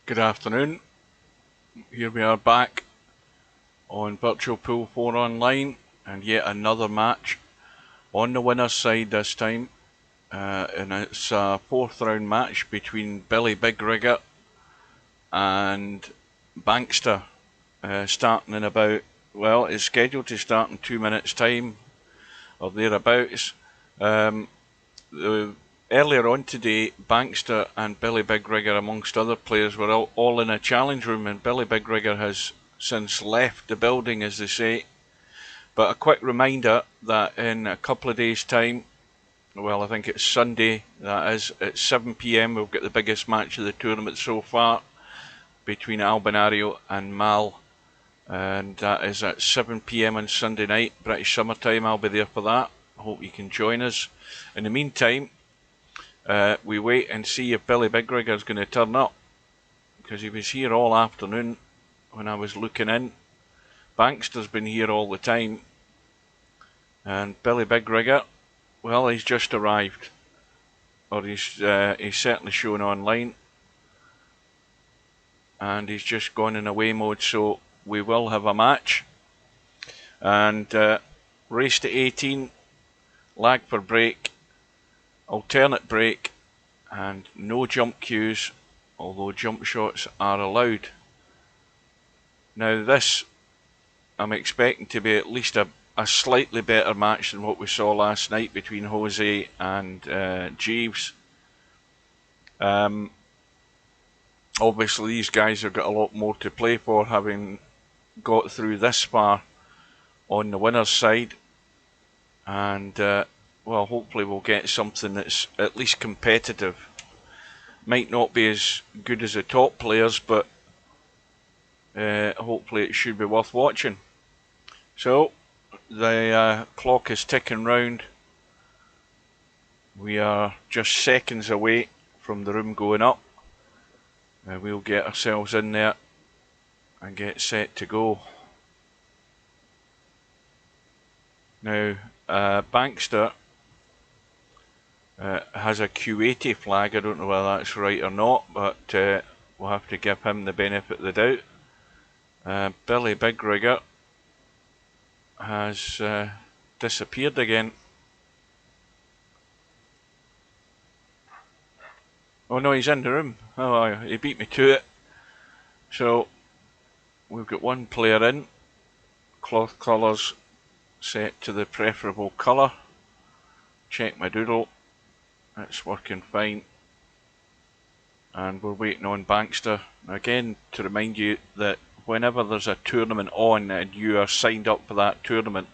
Good afternoon. Here we are back on Virtual Pool 4 Online, and yet another match on the winner's side this time. And it's a fourth round match between BillyBigRigger and Bankster, starting in about, well, it's scheduled to start in 2 minutes' time or thereabouts. Earlier on today, Bankster and BillyBigRigger, amongst other players, were all in a challenge room, and BillyBigRigger has since left the building, as they say. But a quick reminder that in a couple of days' time, well, I think it's Sunday, that is, at 7 PM, we'll get the biggest match of the tournament so far between Albinario and Mal. And that is at 7 PM on Sunday night, British summertime. I'll be there for that. I hope you can join us. In the meantime, we wait and see if BillyBigRigger is going to turn up, because he was here all afternoon when I was looking in. Bankster's been here all the time, and BillyBigRigger, well, he's just arrived, or he's certainly shown online, and he's just gone in away mode, so we will have a match. And race to 18, lag for break, alternate break, and no jump cues, although jump shots are allowed. Now this, I'm expecting to be at least a slightly better match than what we saw last night between Jose and Jeeves. Obviously these guys have got a lot more to play for, having got through this far on the winner's side, and well, hopefully we'll get something that's at least competitive. Might not be as good as the top players, but hopefully it should be worth watching. So the clock is ticking round. We are just seconds away from the room going up. We'll get ourselves in there and get set to go. Now, Bankster has a Q80 flag. I don't know whether that's right or not, but we'll have to give him the benefit of the doubt. BillyBigRigger has disappeared again. Oh no, he's in the room. Oh, he beat me to it. So we've got one player in. Cloth colours set to the preferable colour. Check my doodle. It's working fine. And we're waiting on Bankster. Again, to remind you that whenever there's a tournament on and you are signed up for that tournament,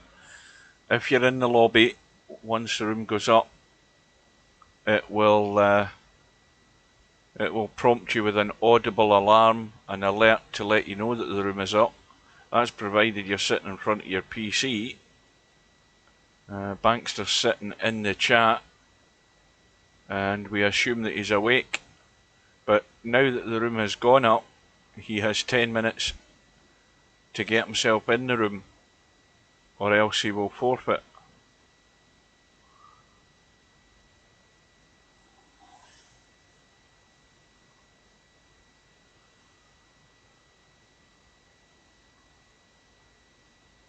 if you're in the lobby, once the room goes up, it will prompt you with an audible alarm, an alert to let you know that the room is up. That's provided you're sitting in front of your PC. Bankster's sitting in the chat, and we assume that he's awake. But now that the room has gone up, he has 10 minutes to get himself in the room, or else he will forfeit.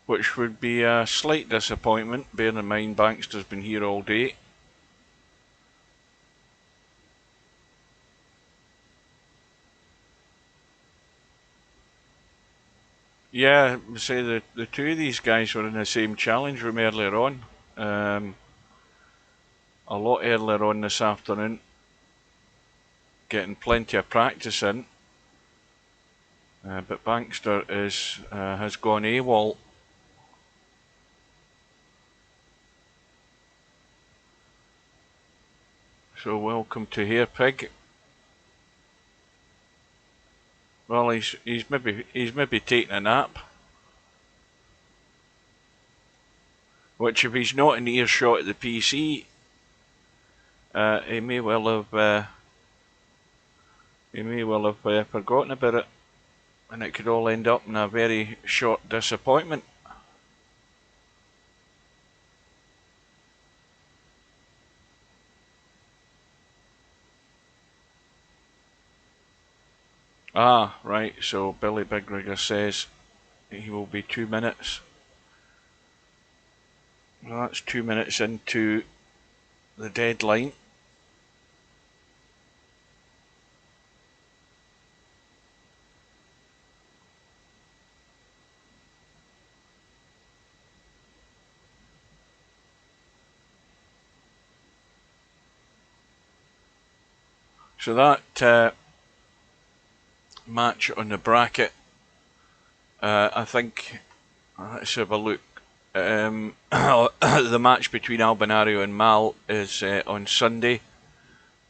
Which would be a slight disappointment, bearing in mind Bankster's been here all day. Yeah, say the two of these guys were in the same challenge room earlier on. A lot earlier on this afternoon, getting plenty of practice in. But Bankster has gone AWOL. So welcome to here, Pig. Well, he's maybe taking a nap. Which, if he's not in earshot of the PC, he may well have forgotten about it, and it could all end up in a very short disappointment. Ah, right, so BillyBigRigger says he will be 2 minutes. Well, that's 2 minutes into the deadline. So that match on the bracket, I think, let's have a look. The match between Albinario and Mal is on Sunday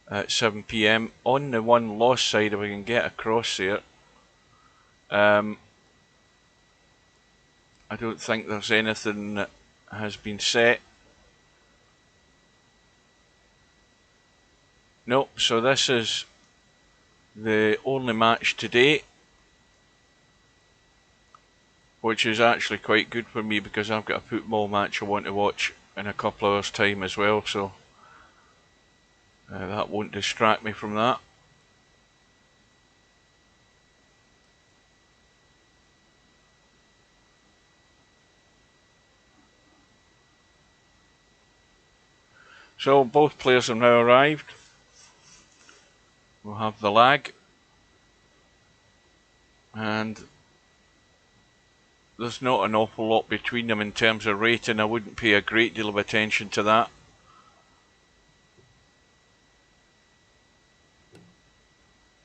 at 7 PM. On the one loss side, if we can get across there, I don't think there's anything that has been set. Nope, so this is the only match today, which is actually quite good for me because I've got a football match I want to watch in a couple of hours' time as well, so that won't distract me from that. So both players have now arrived. We'll have the lag, and there's not an awful lot between them in terms of rating. I wouldn't pay a great deal of attention to that.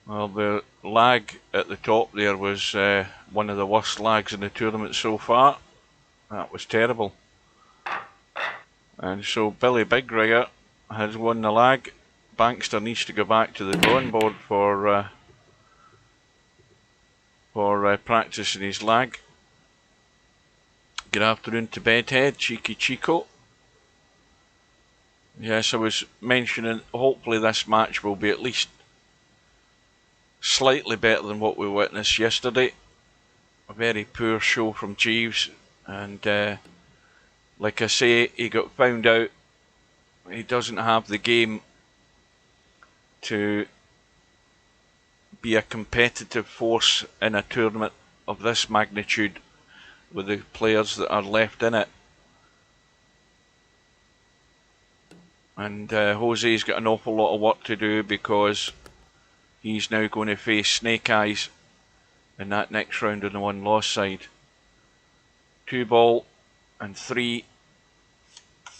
Well, the lag at the top there was one of the worst lags in the tournament so far. That was terrible. And so BillyBigRigger has won the lag. Bankster needs to go back to the drawing board for practicing his lag. Good afternoon to Bedhead, Cheeky Chico. Yes, I was mentioning hopefully this match will be at least slightly better than what we witnessed yesterday. A very poor show from Jeeves, and like I say, he got found out. He doesn't have the game to be a competitive force in a tournament of this magnitude with the players that are left in it. And Jose's got an awful lot of work to do because he's now going to face Snake Eyes in that next round on the one loss side. 2 ball and 3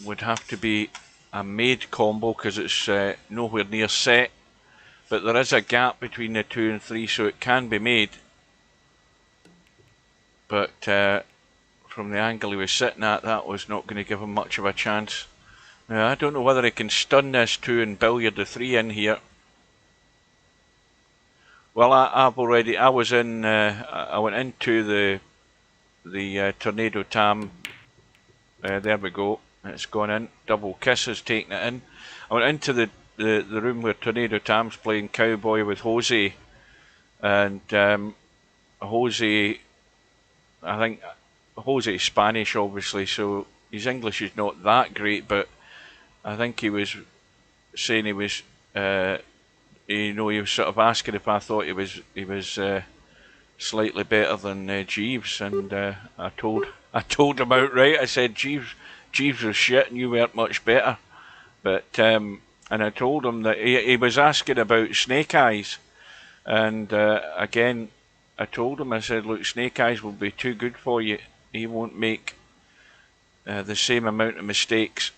would have to be a made combo because it's nowhere near set, but there is a gap between the 2 and 3, so it can be made. But from the angle he was sitting at, that was not going to give him much of a chance. Now, I don't know whether he can stun this 2 and billiard the 3 in here. Well, I went into the Tornado Tam. There we go. It's gone in. Double Kiss has taken it in. I went into the room where Tornado Tam's playing Cowboy with Jose, and Jose, I think Jose's Spanish obviously, so his English is not that great, but I think he was saying he was, he was sort of asking if I thought he was slightly better than Jeeves, and I told him outright. I said Jeeves was shit and you weren't much better. But and I told him that he was asking about Snake Eyes, and again I told him, I said, look, Snake Eyes will be too good for you. He won't make the same amount of mistakes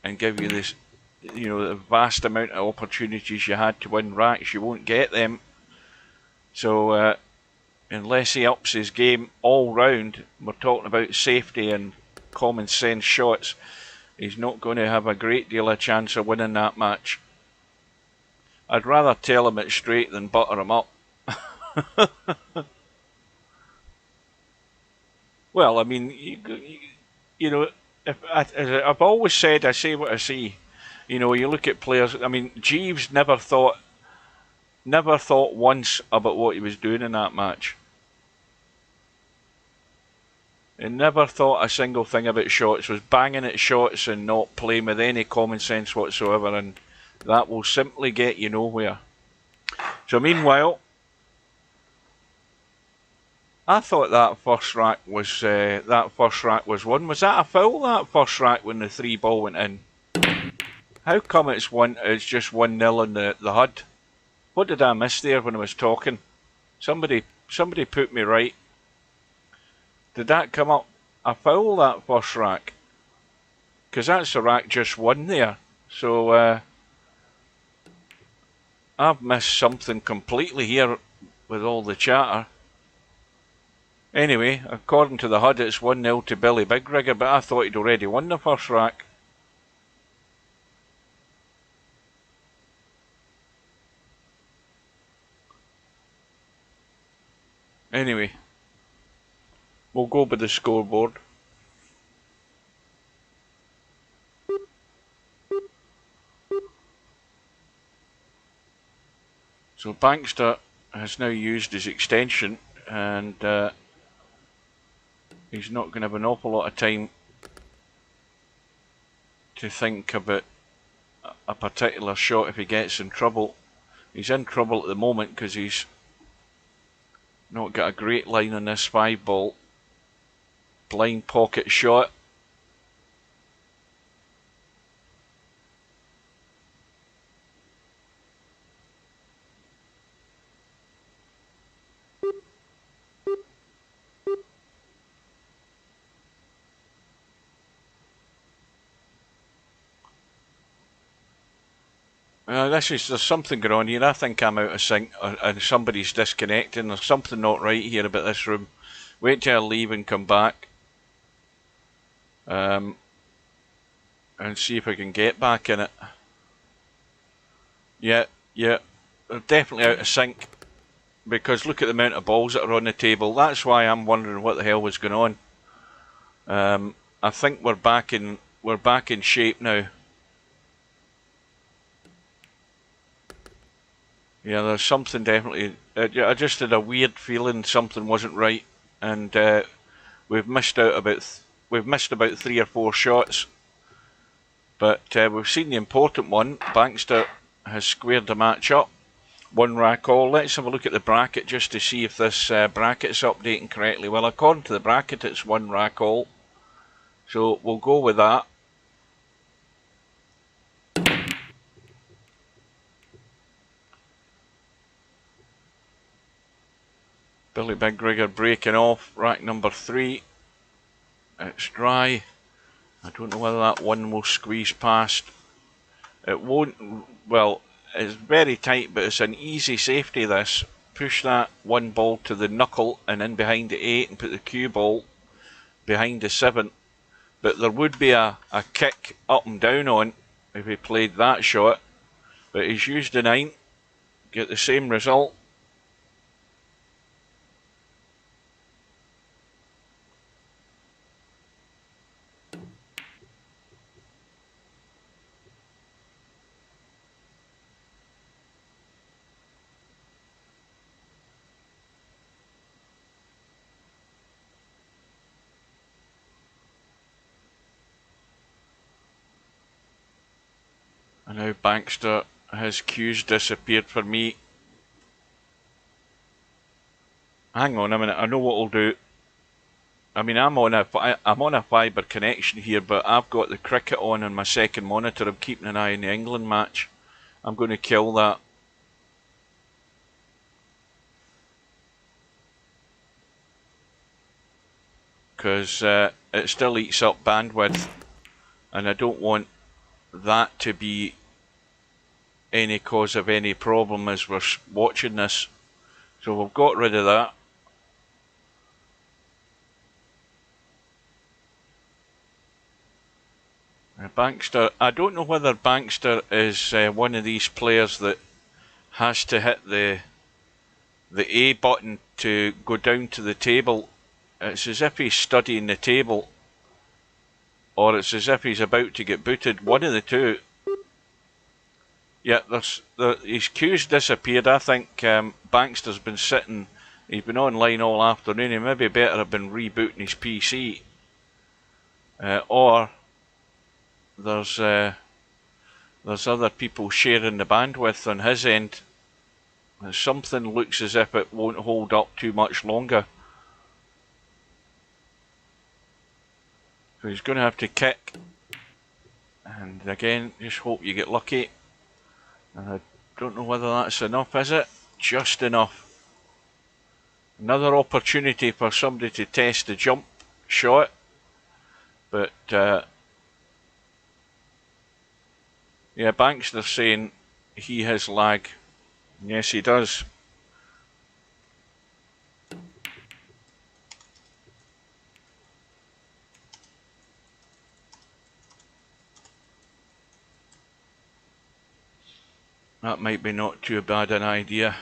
and give you this, the vast amount of opportunities you had to win racks. You won't get them. So unless he ups his game all round, we're talking about safety and common sense shots, he's not going to have a great deal of chance of winning that match. I'd rather tell him it straight than butter him up. Well, I mean, I've always said, I say what I see. You look at players. I mean, Jeeves never thought once about what he was doing in that match. He never thought a single thing about shots. Was banging at shots and not playing with any common sense whatsoever, and that will simply get you nowhere. So meanwhile, I thought that first rack was one. Was that a foul, that first rack, when the 3 ball went in? How come it's just 1-0 in the HUD? What did I miss there when I was talking? Somebody put me right. Did that come up a foul, that first rack? Because that's the rack just won there. So I've missed something completely here with all the chatter. Anyway, according to the HUD, it's 1-0 to BillyBigRigger, but I thought he'd already won the first rack. Anyway, we'll go by the scoreboard. So Bankster has now used his extension, and he's not going to have an awful lot of time to think about a particular shot if he gets in trouble. He's in trouble at the moment because he's not got a great line on this 5 ball. Blind pocket shot. There's something going on here. I think I'm out of sync, and somebody's disconnecting. There's something not right here about this room. Wait till I leave and come back. And see if I can get back in it. Yeah, they're definitely out of sync. Because look at the amount of balls that are on the table. That's why I'm wondering what the hell was going on. I think we're back in shape now. Yeah, there's something definitely. I just had a weird feeling something wasn't right, and we've missed about 3 or 4 shots. But we've seen the important one. Bankster has squared the match up. 1 rack all. Let's have a look at the bracket just to see if this bracket's updating correctly. Well, according to the bracket, it's 1 rack all. So we'll go with that. BillyBigRigger breaking off, rack number 3. It's dry. I don't know whether that one will squeeze past. It won't. Well, it's very tight, but it's an easy safety, this. Push that 1 ball to the knuckle and in behind the 8 and put the cue ball behind the 7. But there would be a kick up and down on if he played that shot. But he's used the 9, get the same result. And now Bankster, his cues disappeared for me. Hang on a minute, I know what I'll do. I mean, I'm on a fibre connection here, but I've got the cricket on my second monitor. I'm keeping an eye on the England match. I'm going to kill that. Because it still eats up bandwidth, and I don't want that to be any cause of any problem as we're watching this. So we've got rid of that. Bankster, I don't know whether Bankster is one of these players that has to hit the A button to go down to the table. It's as if he's studying the table, or it's as if he's about to get booted. One of the two. Yeah, his cues disappeared. I think Bankster's been sitting. He's been online all afternoon. He maybe better have been rebooting his PC, or there's other people sharing the bandwidth on his end. Something looks as if it won't hold up too much longer. So he's going to have to kick. And again, just hope you get lucky. And I don't know whether that's enough, is it? Just enough. Another opportunity for somebody to test the jump shot. But, yeah, Bankster's saying he has lag. Yes, he does. That might be not too bad an idea.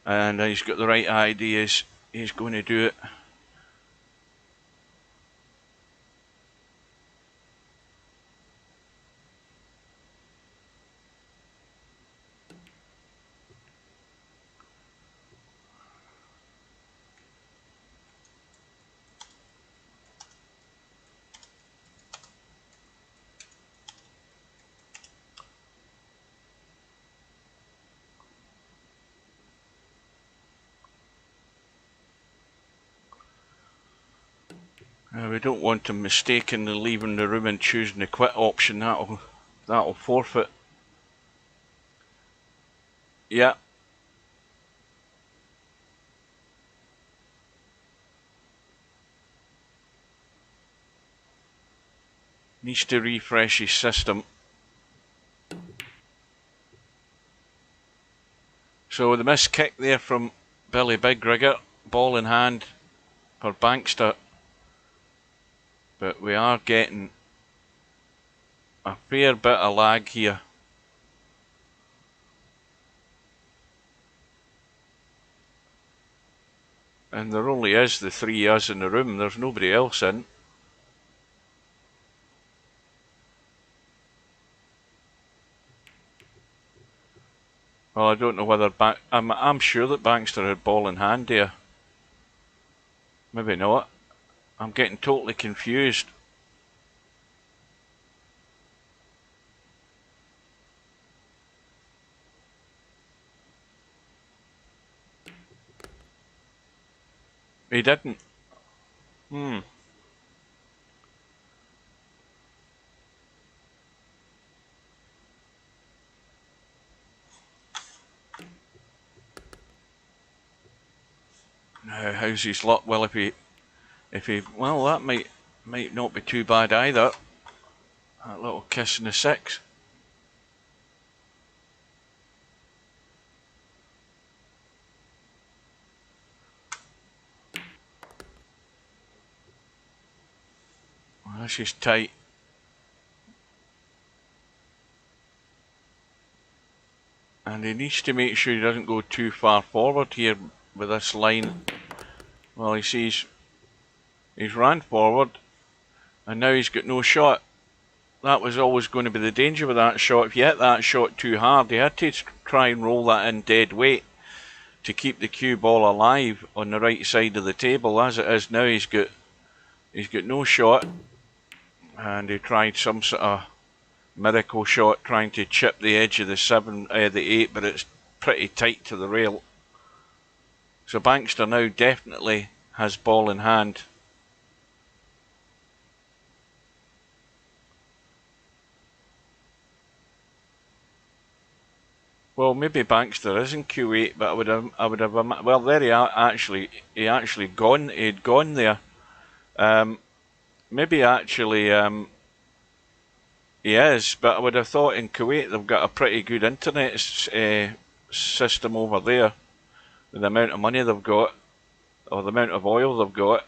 And he's got the right ideas. He's going to do it. We don't want him mistakenly leaving the room and choosing the quit option. That'll forfeit. Yeah. Needs to refresh his system. So the missed kick there from BillyBigRigger. Ball in hand for Bankster. But we are getting a fair bit of lag here. And there only is the three of us in the room. There's nobody else in. Well, I don't know whether I'm sure that Bankster had ball in hand here. Maybe not. I'm getting totally confused. He didn't. Now, how's his luck? Well, if he, well, that might not be too bad either. That little kiss in the six. Well, that's just tight. And he needs to make sure he doesn't go too far forward here with this line. Well, he sees he's ran forward and now he's got no shot. That was always going to be the danger with that shot. If you hit that shot too hard, he had to try and roll that in dead weight to keep the cue ball alive on the right side of the table. As it is now, he's got no shot, and he tried some sort of miracle shot trying to chip the edge of the 8, but it's pretty tight to the rail. So Bankster now definitely has ball in hand. Well, maybe Bankster is in Q8, but I would have. Well, there he actually gone. He'd gone there. Maybe actually he is, but I would have thought in Kuwait they've got a pretty good internet system over there. With the amount of money they've got, or the amount of oil they've got.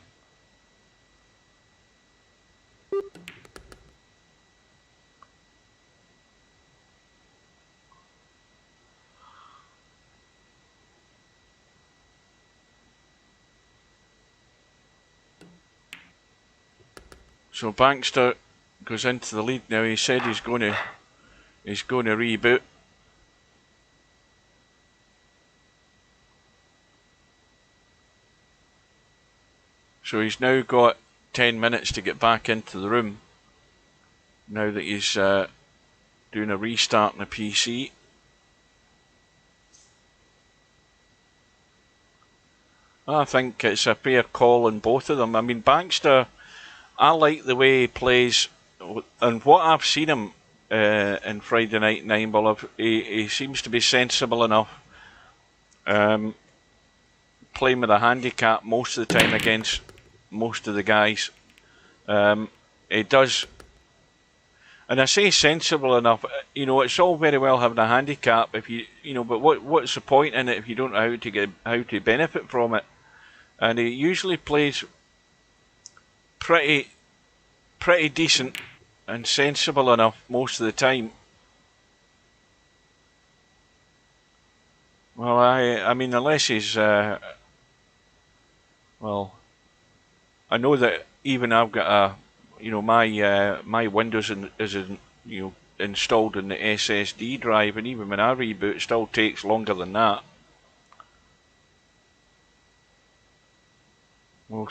So Bankster goes into the lead now. He said he's going to reboot. So he's now got 10 minutes to get back into the room. Now that he's doing a restart on the PC. I think it's a fair call on both of them. I mean, Bankster, I like the way he plays, and what I've seen him in Friday Night 9 Ball, he seems to be sensible enough. Playing with a handicap most of the time against most of the guys. He does, and I say sensible enough. You know, it's all very well having a handicap if you know, but what's the point in it if you don't know how to benefit from it? And he usually plays pretty decent and sensible enough most of the time. Well, I mean, unless he's well, I know that even I've got a, you know, my Windows is installed in the SSD drive, and even when I reboot, it still takes longer than that. We'll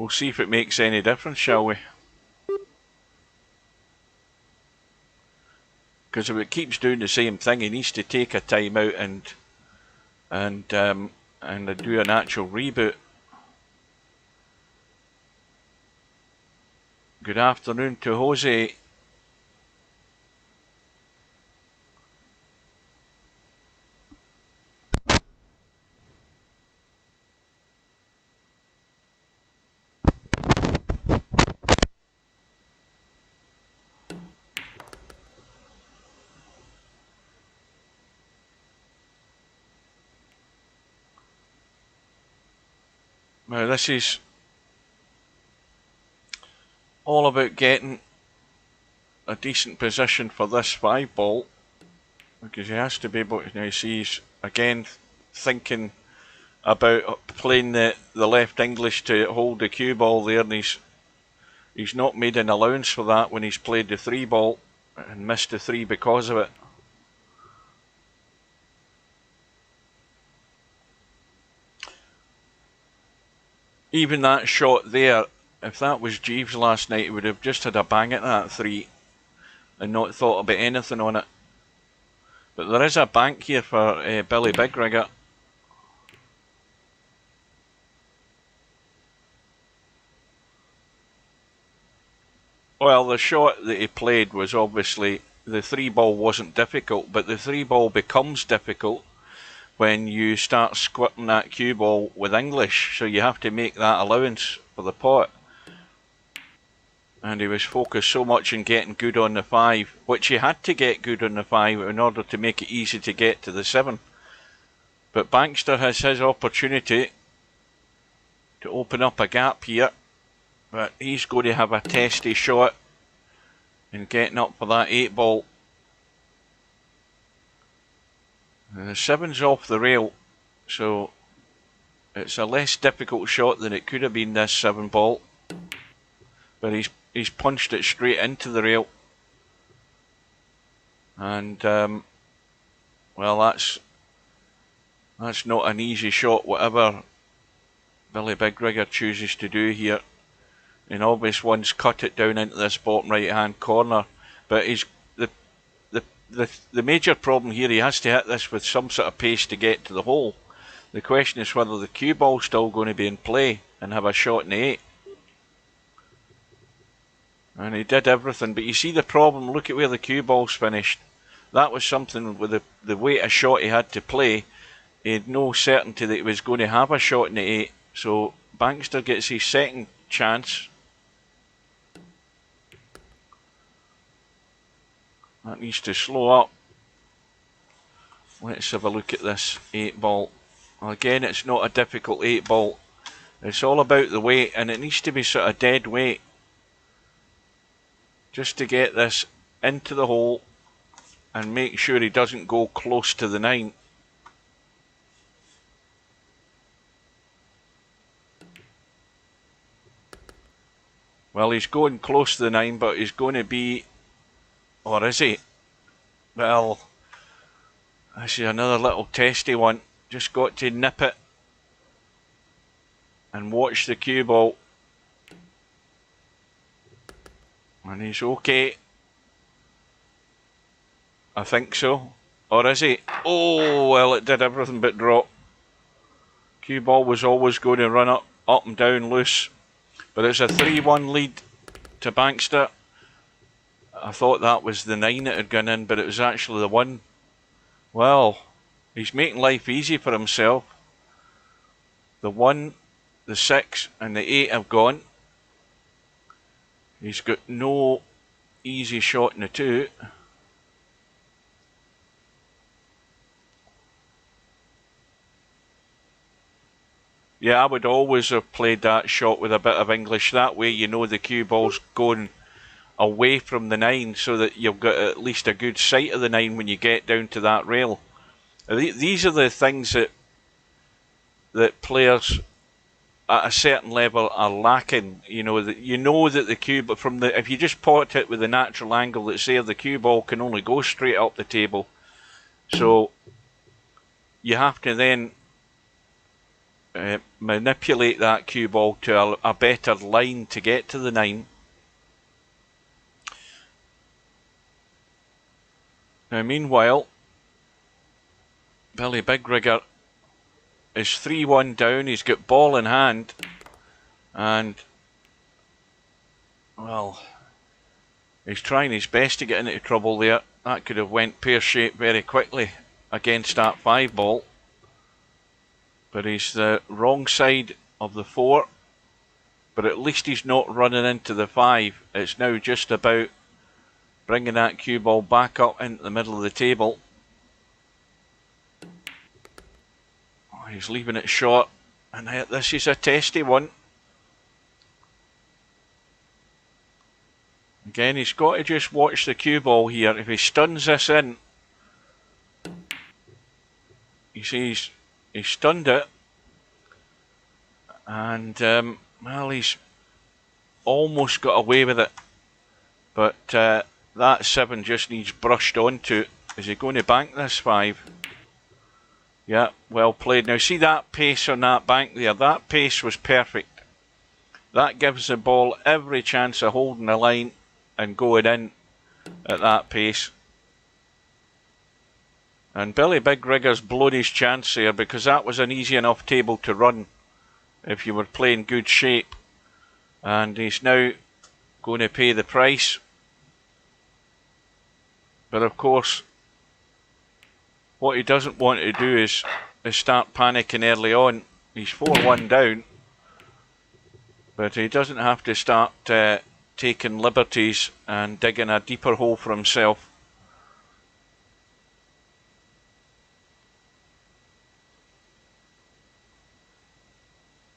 see if it makes any difference, shall we? Because if it keeps doing the same thing, he needs to take a time out and do an actual reboot. Good afternoon to Jose. Now this is all about getting a decent position for this 5 ball, because he has to be able to, now see he's again thinking about playing the left English to hold the cue ball there, and he's not made an allowance for that when he's played the 3 ball and missed the 3 because of it. Even that shot there, if that was Jeeves last night, he would have just had a bang at that 3 and not thought about anything on it. But there is a bank here for BillyBigRigger. Well, the shot that he played was obviously, the 3 ball wasn't difficult, but the 3 ball becomes difficult when you start squirting that cue ball with English, so you have to make that allowance for the pot. And he was focused so much on getting good on the 5, which he had to get good on the 5 in order to make it easy to get to the 7. But Bankster has his opportunity to open up a gap here, but he's going to have a testy shot in getting up for that 8 ball. And the 7's off the rail, so it's a less difficult shot than it could have been, this 7 ball. But he's punched it straight into the rail. And well, that's not an easy shot, whatever BillyBigRigger chooses to do here. And obvious one's cut it down into this bottom right hand corner, but he's the major problem here, he has to hit this with some sort of pace to get to the hole. The question is whether the cue ball's still going to be in play and have a shot in the 8. And he did everything, but you see the problem, look at where the cue ball's finished. That was something with the weight of shot he had to play. He had no certainty that he was going to have a shot in the 8, so Bankster gets his second chance. That needs to slow up. Let's have a look at this 8 ball. Again, it's not a difficult 8 ball. It's all about the weight, and it needs to be sort of dead weight just to get this into the hole and make sure he doesn't go close to the 9. Well, he's going close to the 9, but he's going to be, or is he? Well, this is another little testy one. Just got to nip it and watch the cue ball. And he's okay. I think so. Or is he? Oh, well, it did everything but drop. Cue ball was always going to run up and down loose. But it's a 3-1 lead to bankster. I thought that was the 9 that had gone in, but it was actually the 1. Well, he's making life easy for himself. The 1, the 6 and the 8 have gone. He's got no easy shot in the 2. Yeah, I would always have played that shot with a bit of English. That way you know the cue ball's going away from the 9 so that you've got at least a good sight of the 9 when you get down to that rail. These are the things that players at a certain level are lacking. You know that the cue, but if you just pot it with the natural angle that's there, the cue ball can only go straight up the table. So you have to then manipulate that cue ball to a better line to get to the 9. Now meanwhile, BillyBigRigger is 3-1 down. He's got ball in hand, and well, he's trying his best to get into trouble there. That could have went pear-shaped very quickly against that 5 ball. But he's the wrong side of the 4. But at least he's not running into the 5. It's now just about bringing that cue ball back up into the middle of the table. Oh, he's leaving it short. And this is a testy one. Again, he's got to just watch the cue ball here. If he stuns this in, you see he's stunned it, and well, he's almost got away with it, but that 7 just needs brushed onto. Is he going to bank this 5? Yeah, well played. Now see that pace on that bank there, that pace was perfect. That gives the ball every chance of holding the line and going in at that pace. And BillyBigRigger's blown his chance there, because that was an easy enough table to run if you were playing good shape. And he's now going to pay the price. But of course, what he doesn't want to do is start panicking early on. He's 4-1 down, but he doesn't have to start taking liberties and digging a deeper hole for himself.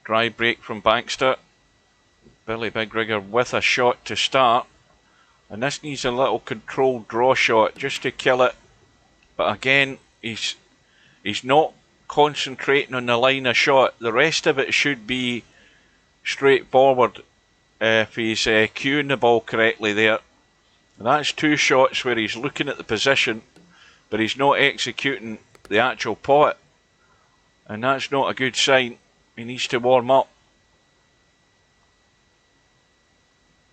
Dry break from bankster. BillyBigRigger with a shot to start, and this needs a little controlled draw shot just to kill it. But again, he's not concentrating on the line of shot. The rest of it should be straightforward if he's cueing the ball correctly there. And that's 2 shots where he's looking at the position, but he's not executing the actual pot, and that's not a good sign. He needs to warm up.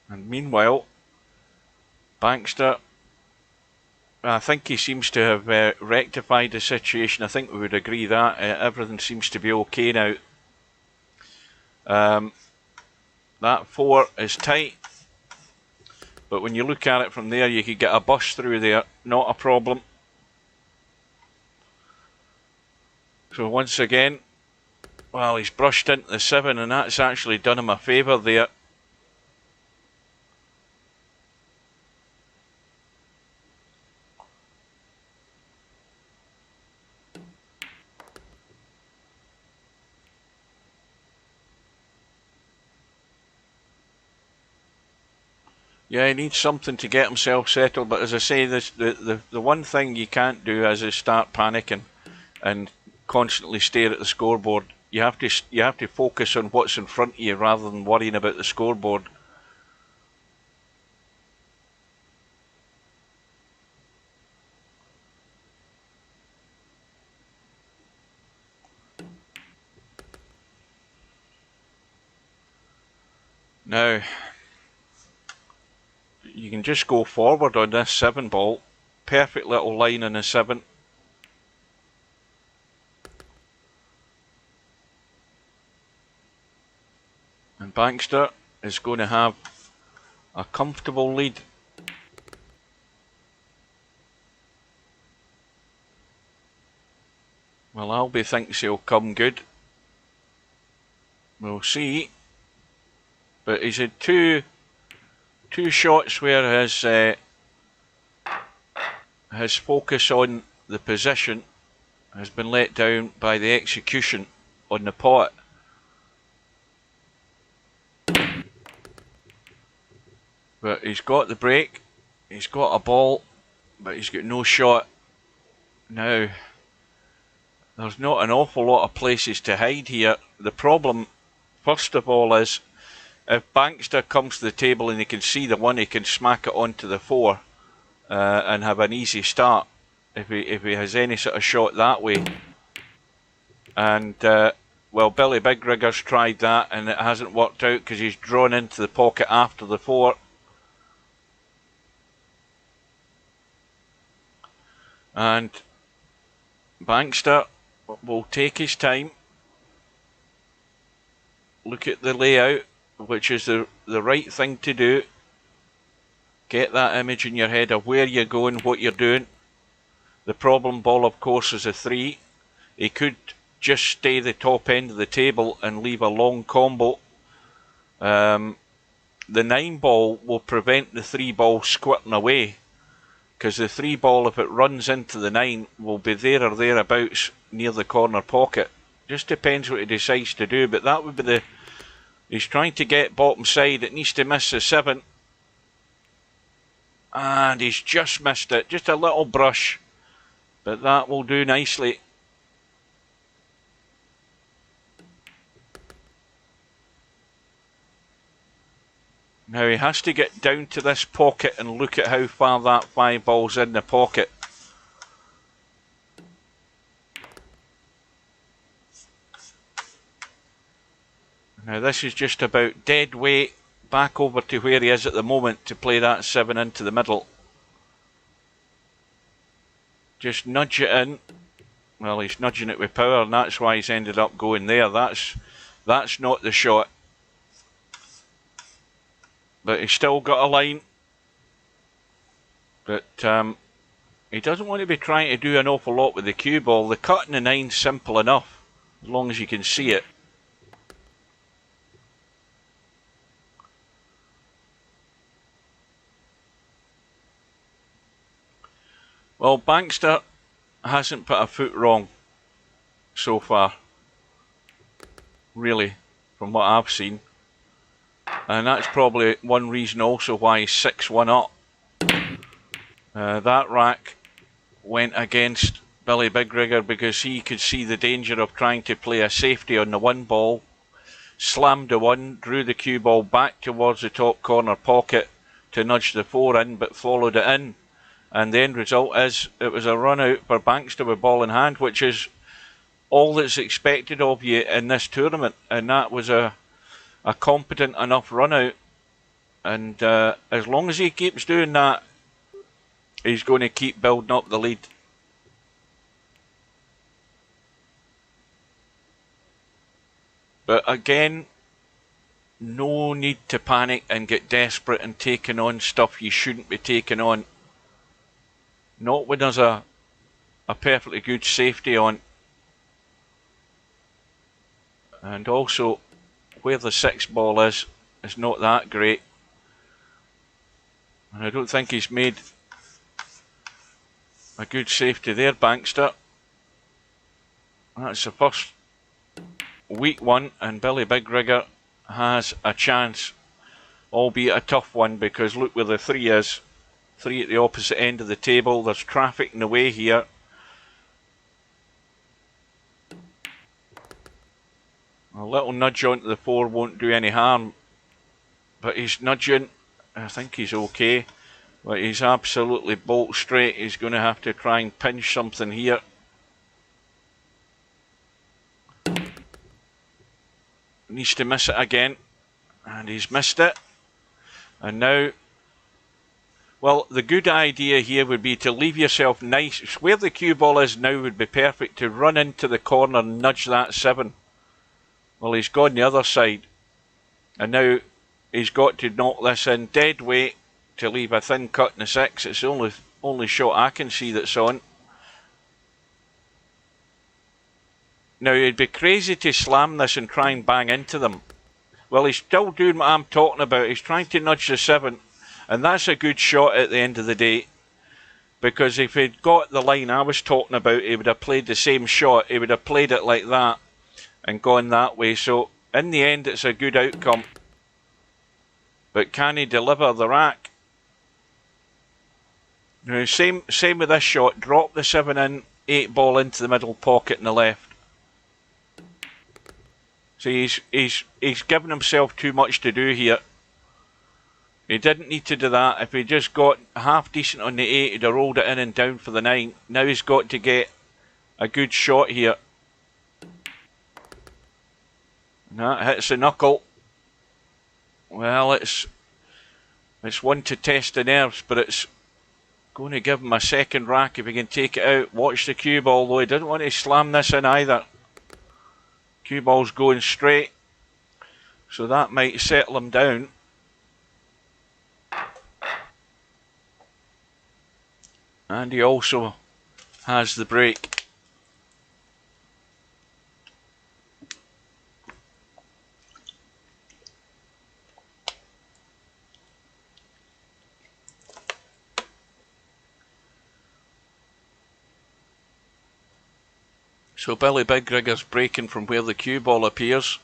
And meanwhile, bankster, I think he seems to have rectified the situation. I think we would agree that everything seems to be okay now. That 4 is tight, but when you look at it from there, you could get a bust through there, not a problem. So once again, well, he's brushed into the 7, and that's actually done him a favour there. Yeah, he needs something to get himself settled, but as I say, the one thing you can't do is start panicking and constantly stare at the scoreboard. You have to focus on what's in front of you rather than worrying about the scoreboard. Now, you can just go forward on this 7 ball. Perfect little line on the 7. And bankster, is going to have a comfortable lead. Well, Albie thinks he'll come good. We'll see. But he's had two shots where his focus on the position has been let down by the execution on the pot. But he's got the break, he's got a ball, but he's got no shot. Now, there's not an awful lot of places to hide here. The problem, first of all, is if Bankster comes to the table and he can see the 1, he can smack it onto the 4 and have an easy start if he has any sort of shot that way. And well, BillyBigRigger's tried that and it hasn't worked out because he's drawn into the pocket after the 4. And Bankster will take his time, look at the layout, which is the right thing to do. Get that image in your head of where you're going, what you're doing. The problem ball, of course, is a 3. He could just stay the top end of the table and leave a long combo. The 9 ball will prevent the 3 ball squirting away, because the 3 ball, if it runs into the 9, will be there or thereabouts near the corner pocket. Just depends what he decides to do, but that would be the... He's trying to get bottom side, it needs to miss the 7. And he's just missed it, just a little brush. But that will do nicely. Now he has to get down to this pocket and look at how far that 5 ball's in the pocket. Now this is just about dead weight back over to where he is at the moment to play that 7 into the middle. Just nudge it in. Well, he's nudging it with power and that's why he's ended up going there. That's not the shot. But he's still got a line. But he doesn't want to be trying to do an awful lot with the cue ball. The cut in the 9's simple enough, as long as you can see it. Well, Bankster hasn't put a foot wrong so far, really, from what I've seen. And that's probably one reason also why he's 6-1 up. That rack went against BillyBigRigger because he could see the danger of trying to play a safety on the 1 ball. Slammed the 1, drew the cue ball back towards the top corner pocket to nudge the 4 in, but followed it in. And the end result is it was a run out for Bankster with ball in hand, which is all that's expected of you in this tournament. And that was a competent enough run out. And as long as he keeps doing that, he's going to keep building up the lead. But again, no need to panic and get desperate and taking on stuff you shouldn't be taking on. Not when there's a perfectly good safety on. And also, where the 6 ball is not that great. And I don't think he's made a good safety there, Bankster. That's the first weak one, and BillyBigRigger has a chance, albeit a tough one, because look where the 3 is. 3 at the opposite end of the table. There's traffic in the way here. A little nudge onto the 4 won't do any harm, but he's nudging. I think he's okay, but he's absolutely bolt straight. He's going to have to try and pinch something here. Needs to miss it again, and he's missed it. And now, well, the good idea here would be to leave yourself nice. Where the cue ball is now would be perfect to run into the corner and nudge that 7. Well, he's gone the other side. And now he's got to knock this in dead weight to leave a thin cut in the 6. It's the only shot I can see that's on. Now, it'd be crazy to slam this and try and bang into them. Well, he's still doing what I'm talking about. He's trying to nudge the 7, and that's a good shot at the end of the day. Because if he'd got the line I was talking about, he would have played the same shot. He would have played it like that and gone that way. So, in the end, it's a good outcome. But can he deliver the rack? Now, same with this shot. Drop the 7 in, 8 ball into the middle pocket in the left. See, he's given himself too much to do here. He didn't need to do that. If he just got half decent on the 8, he'd have rolled it in and down for the 9. Now he's got to get a good shot here. And that hits the knuckle. Well, it's one to test the nerves, but it's going to give him a second rack if he can take it out. Watch the cue ball, though. He didn't want to slam this in either. Cue ball's going straight, so that might settle him down. And he also has the break. So BillyBigRigger's breaking from where the cue ball appears.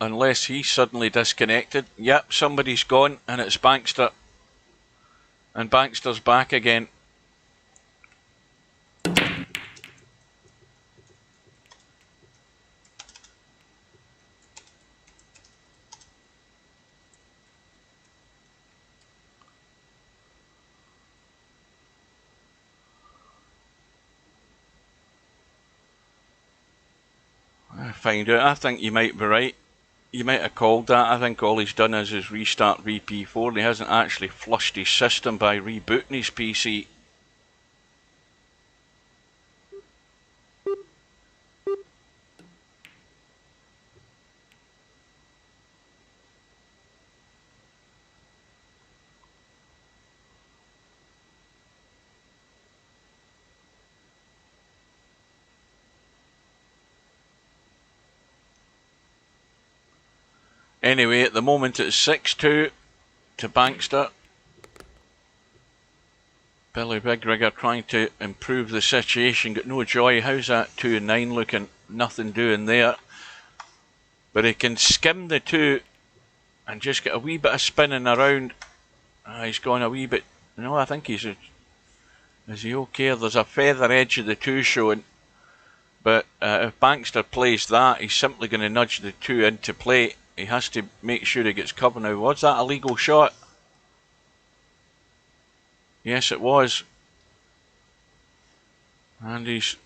Unless he's suddenly disconnected. Yep, somebody's gone, and it's Bankster. And Bankster's back again. Find out. I think you might be right. You might have called that. I think all he's done is restart VP4 and he hasn't actually flushed his system by rebooting his PC. Anyway, at the moment it's 6-2 to Bankster. BillyBigRigger trying to improve the situation, got no joy. How's that 2 and 9 looking? Nothing doing there. But he can skim the 2 and just get a wee bit of spinning around. He's gone a wee bit. No, I think he's. Is he okay? There's a feather edge of the 2 showing. But if Bankster plays that, he's simply going to nudge the 2 into play. He has to make sure he gets cover now. Was that a legal shot? Yes, it was. And he's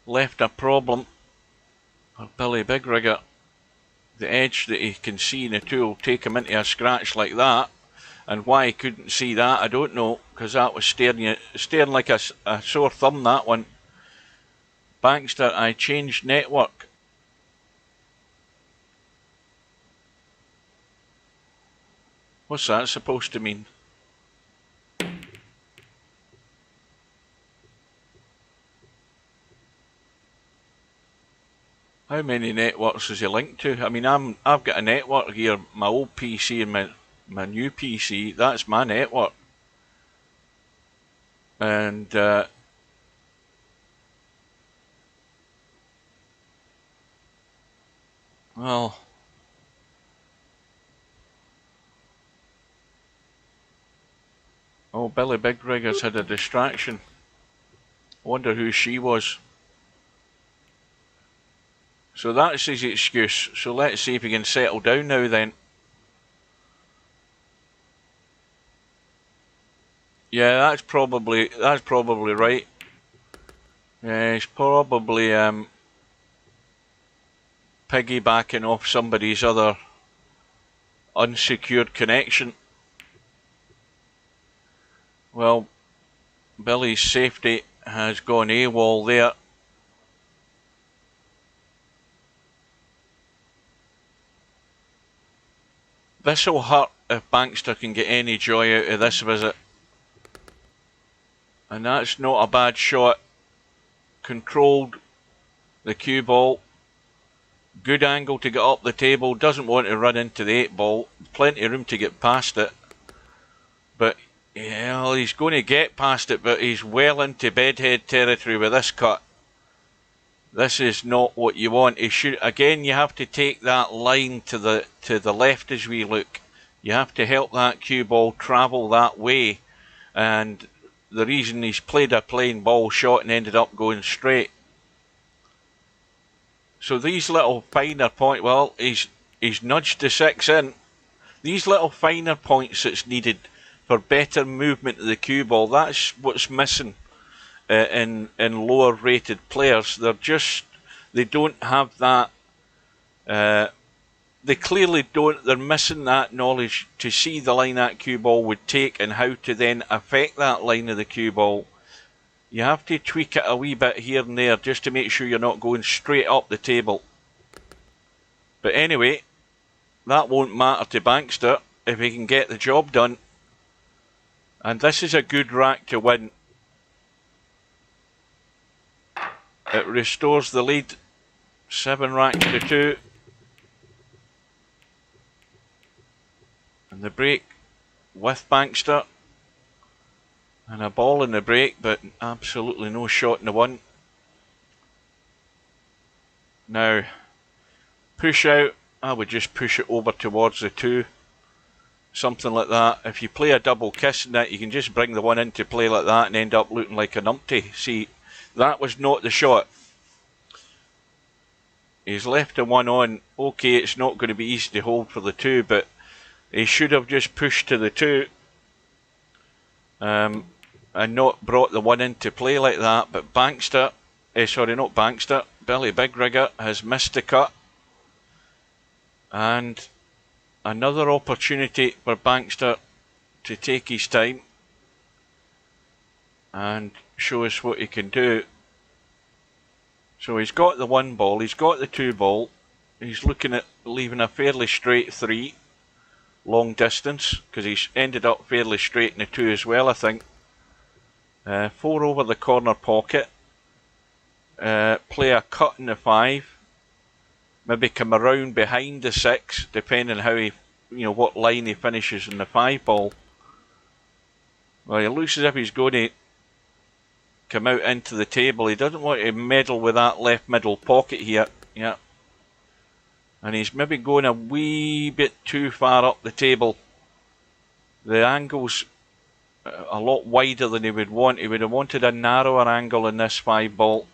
left a problem for BillyBigRigger. The edge that he can see in the 2 will take him into a scratch like that. And why he couldn't see that, I don't know, because that was staring like a sore thumb, that one. Bankster, I changed network. What's that supposed to mean? How many networks is he linked to? I mean, I've got a network here, my old PC and my new PC. That's my network. And well, oh, BillyBigRigger's had a distraction. I wonder who she was. So that's his excuse. So let's see if he can settle down now then. Yeah, that's probably right. Yeah, he's probably piggybacking off somebody's other unsecured connection. Well, Billy's safety has gone AWOL there. This will hurt if Bankster can get any joy out of this visit. And that's not a bad shot. Controlled the cue ball. Good angle to get up the table. Doesn't want to run into the 8 ball. Plenty of room to get past it. But yeah, well, he's going to get past it, but he's well into bedhead territory with this cut. This is not what you want. He should, again, you have to take that line to the left as we look. You have to help that cue ball travel that way. And the reason he's played a plain ball shot and ended up going straight. So these little finer points, well, he's nudged the 6 in. These little finer points that's needed for better movement of the cue ball, that's what's missing in lower rated players. They don't have that, they clearly don't, they're missing that knowledge to see the line that cue ball would take and how to then affect that line of the cue ball. You have to tweak it a wee bit here and there just to make sure you're not going straight up the table. But anyway, that won't matter to Bankster if he can get the job done. And this is a good rack to win. It restores the lead. 7 racks to 2. And the break with Bankster. And a ball in the break, but absolutely no shot in the 1. Now, push out, I would just push it over towards the 2. Something like that. If you play a double kiss in that, you can just bring the 1 into play like that and end up looking like a numpty. See, that was not the shot. He's left the 1 on. Okay, it's not going to be easy to hold for the 2, but he should have just pushed to the 2. And not brought the 1 into play like that. But Bankster, sorry, not Bankster, BillyBigRigger has missed the cut. And another opportunity for Bankster to take his time and show us what he can do. So he's got the 1 ball, he's got the 2 ball, he's looking at leaving a fairly straight 3, long distance, because he's ended up fairly straight in the 2 as well, I think. 4 over the corner pocket, play a cut in the 5, maybe come around behind the 6, depending how he, what line he finishes in the 5 ball. Well, it looks as if he's going to come out into the table. He doesn't want to meddle with that left middle pocket here. Yeah. And he's maybe going a wee bit too far up the table. The angle's a lot wider than he would want. He would have wanted a narrower angle in this 5 ball.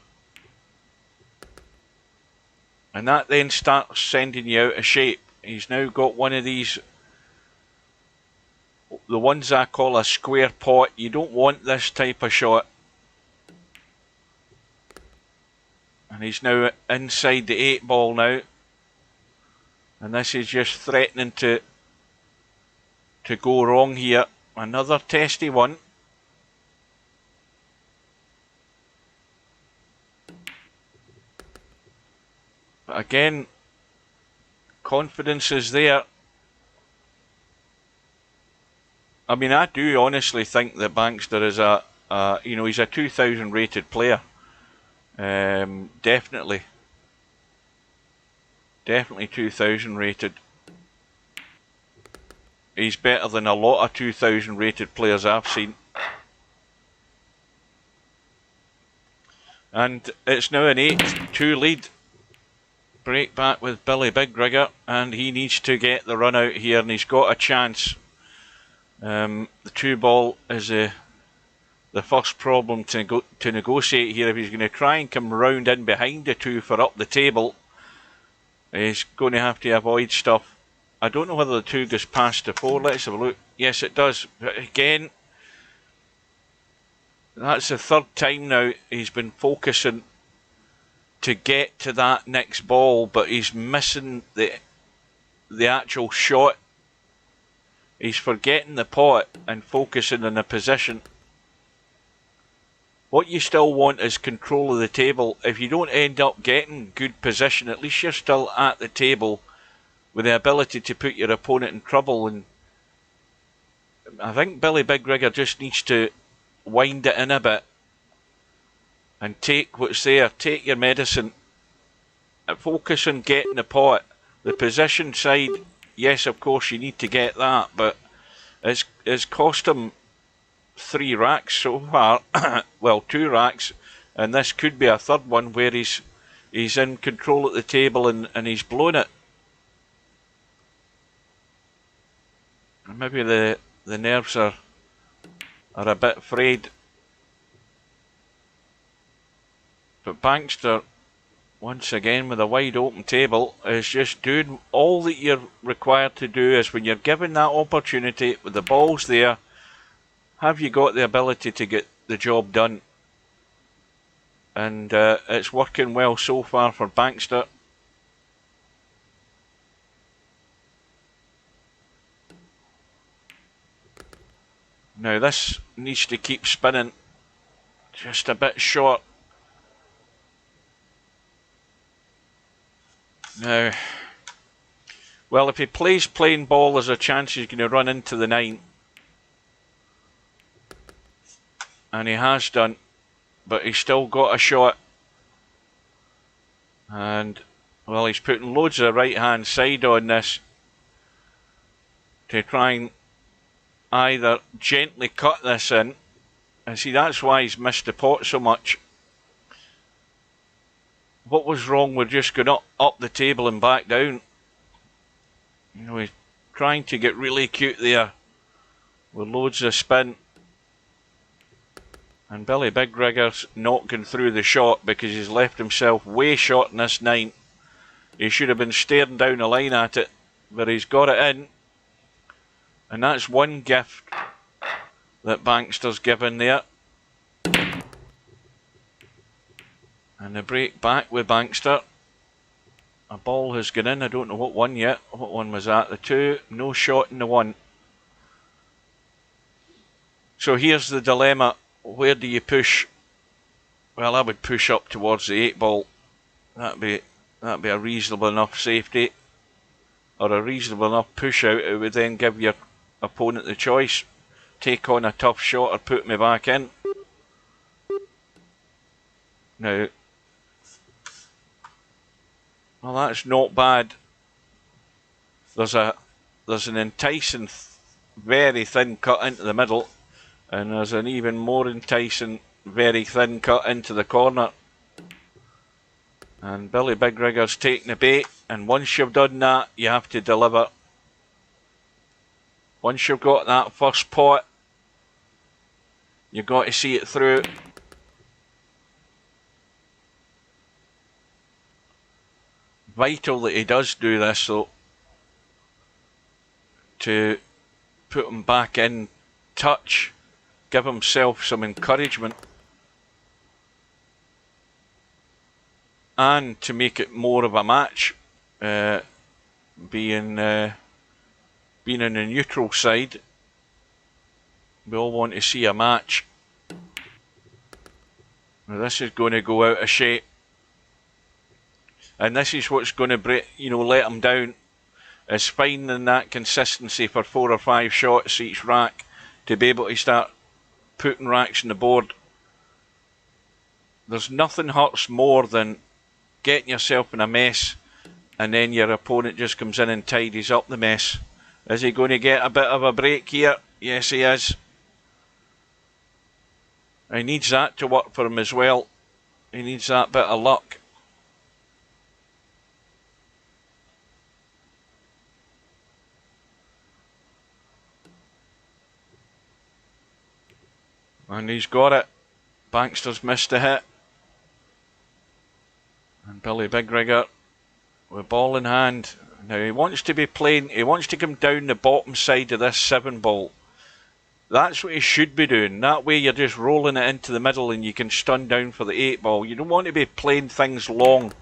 And that then starts sending you out of shape. He's now got one of these, the ones I call a square pot. You don't want this type of shot. And he's now inside the 8 ball now. And this is just threatening to go wrong here. Another testy one. But again, confidence is there. I mean, I do honestly think that Bankster is he's a 2000 rated player. Definitely 2000 rated. He's better than a lot of 2000 rated players I've seen. And it's now an 8-2 lead. Break back with BillyBigRigger, and he needs to get the run out here, and he's got a chance. The 2 ball is the first problem to negotiate here. If he's going to try and come round in behind the 2 for up the table, he's going to have to avoid stuff. I don't know whether the 2 goes past the 4. Let's have a look. Yes, it does. But again, that's the 3rd time now he's been focusing to get to that next ball, but he's missing the actual shot. He's forgetting the pot and focusing on the position. What you still want is control of the table. If you don't end up getting good position, at least you're still at the table with the ability to put your opponent in trouble. And I think BillyBigRigger just needs to wind it in a bit and take what's there, take your medicine, and focus on getting the pot. The position side, yes, of course you need to get that, but it's cost him 3 racks so far. Well, 2 racks, and this could be a third one where he's in control at the table and he's blown it. Maybe the nerves are a bit frayed. But Bankster, once again with a wide open table, is just doing all that you're required to do. Is when you're given that opportunity with the balls there, have you got the ability to get the job done? And it's working well so far for Bankster. Now this needs to keep spinning, just a bit short. Now, well, if he plays plain ball, there's a chance he's going to run into the 9. And he has done, but he's still got a shot. And, well, he's putting loads of right-hand side on this to try and either gently cut this in. And see, that's why he's missed the pot so much. What was wrong with just going up the table and back down? You know, he's trying to get really cute there with loads of spin. And BillyBigRigger's not going through the shot because he's left himself way short in this 9. He should have been staring down the line at it, but he's got it in. And that's one gift that Bankster's given there. And the break back with Bankster. A ball has gone in. I don't know what one yet. What one was that? The 2. No shot in the 1. So here's the dilemma. Where do you push? Well, I would push up towards the 8 ball. That'd be a reasonable enough safety, or a reasonable enough push out. It would then give your opponent the choice: take on a tough shot or put me back in. Now, well, that's not bad. There's an enticing, very thin cut into the middle, and there's an even more enticing, very thin cut into the corner. And BillyBigRigger's taking the bait, and once you've done that, you have to deliver. Once you've got that first pot, you've got to see it through. Vital that he does do this though, to put him back in touch, give himself some encouragement, and to make it more of a match, being in the neutral side. We all want to see a match. Now this is going to go out of shape. And this is what's going to break, let him down, is finding that consistency for 4 or 5 shots each rack to be able to start putting racks on the board. There's nothing hurts more than getting yourself in a mess and then your opponent just comes in and tidies up the mess. Is he going to get a bit of a break here? Yes, he is. He needs that to work for him as well. He needs that bit of luck. And he's got it. Bankster's missed a hit. And BillyBigRigger with ball in hand. Now he wants to be playing, he wants to come down the bottom side of this 7 ball. That's what he should be doing. That way you're just rolling it into the middle and you can stun down for the 8 ball. You don't want to be playing things long.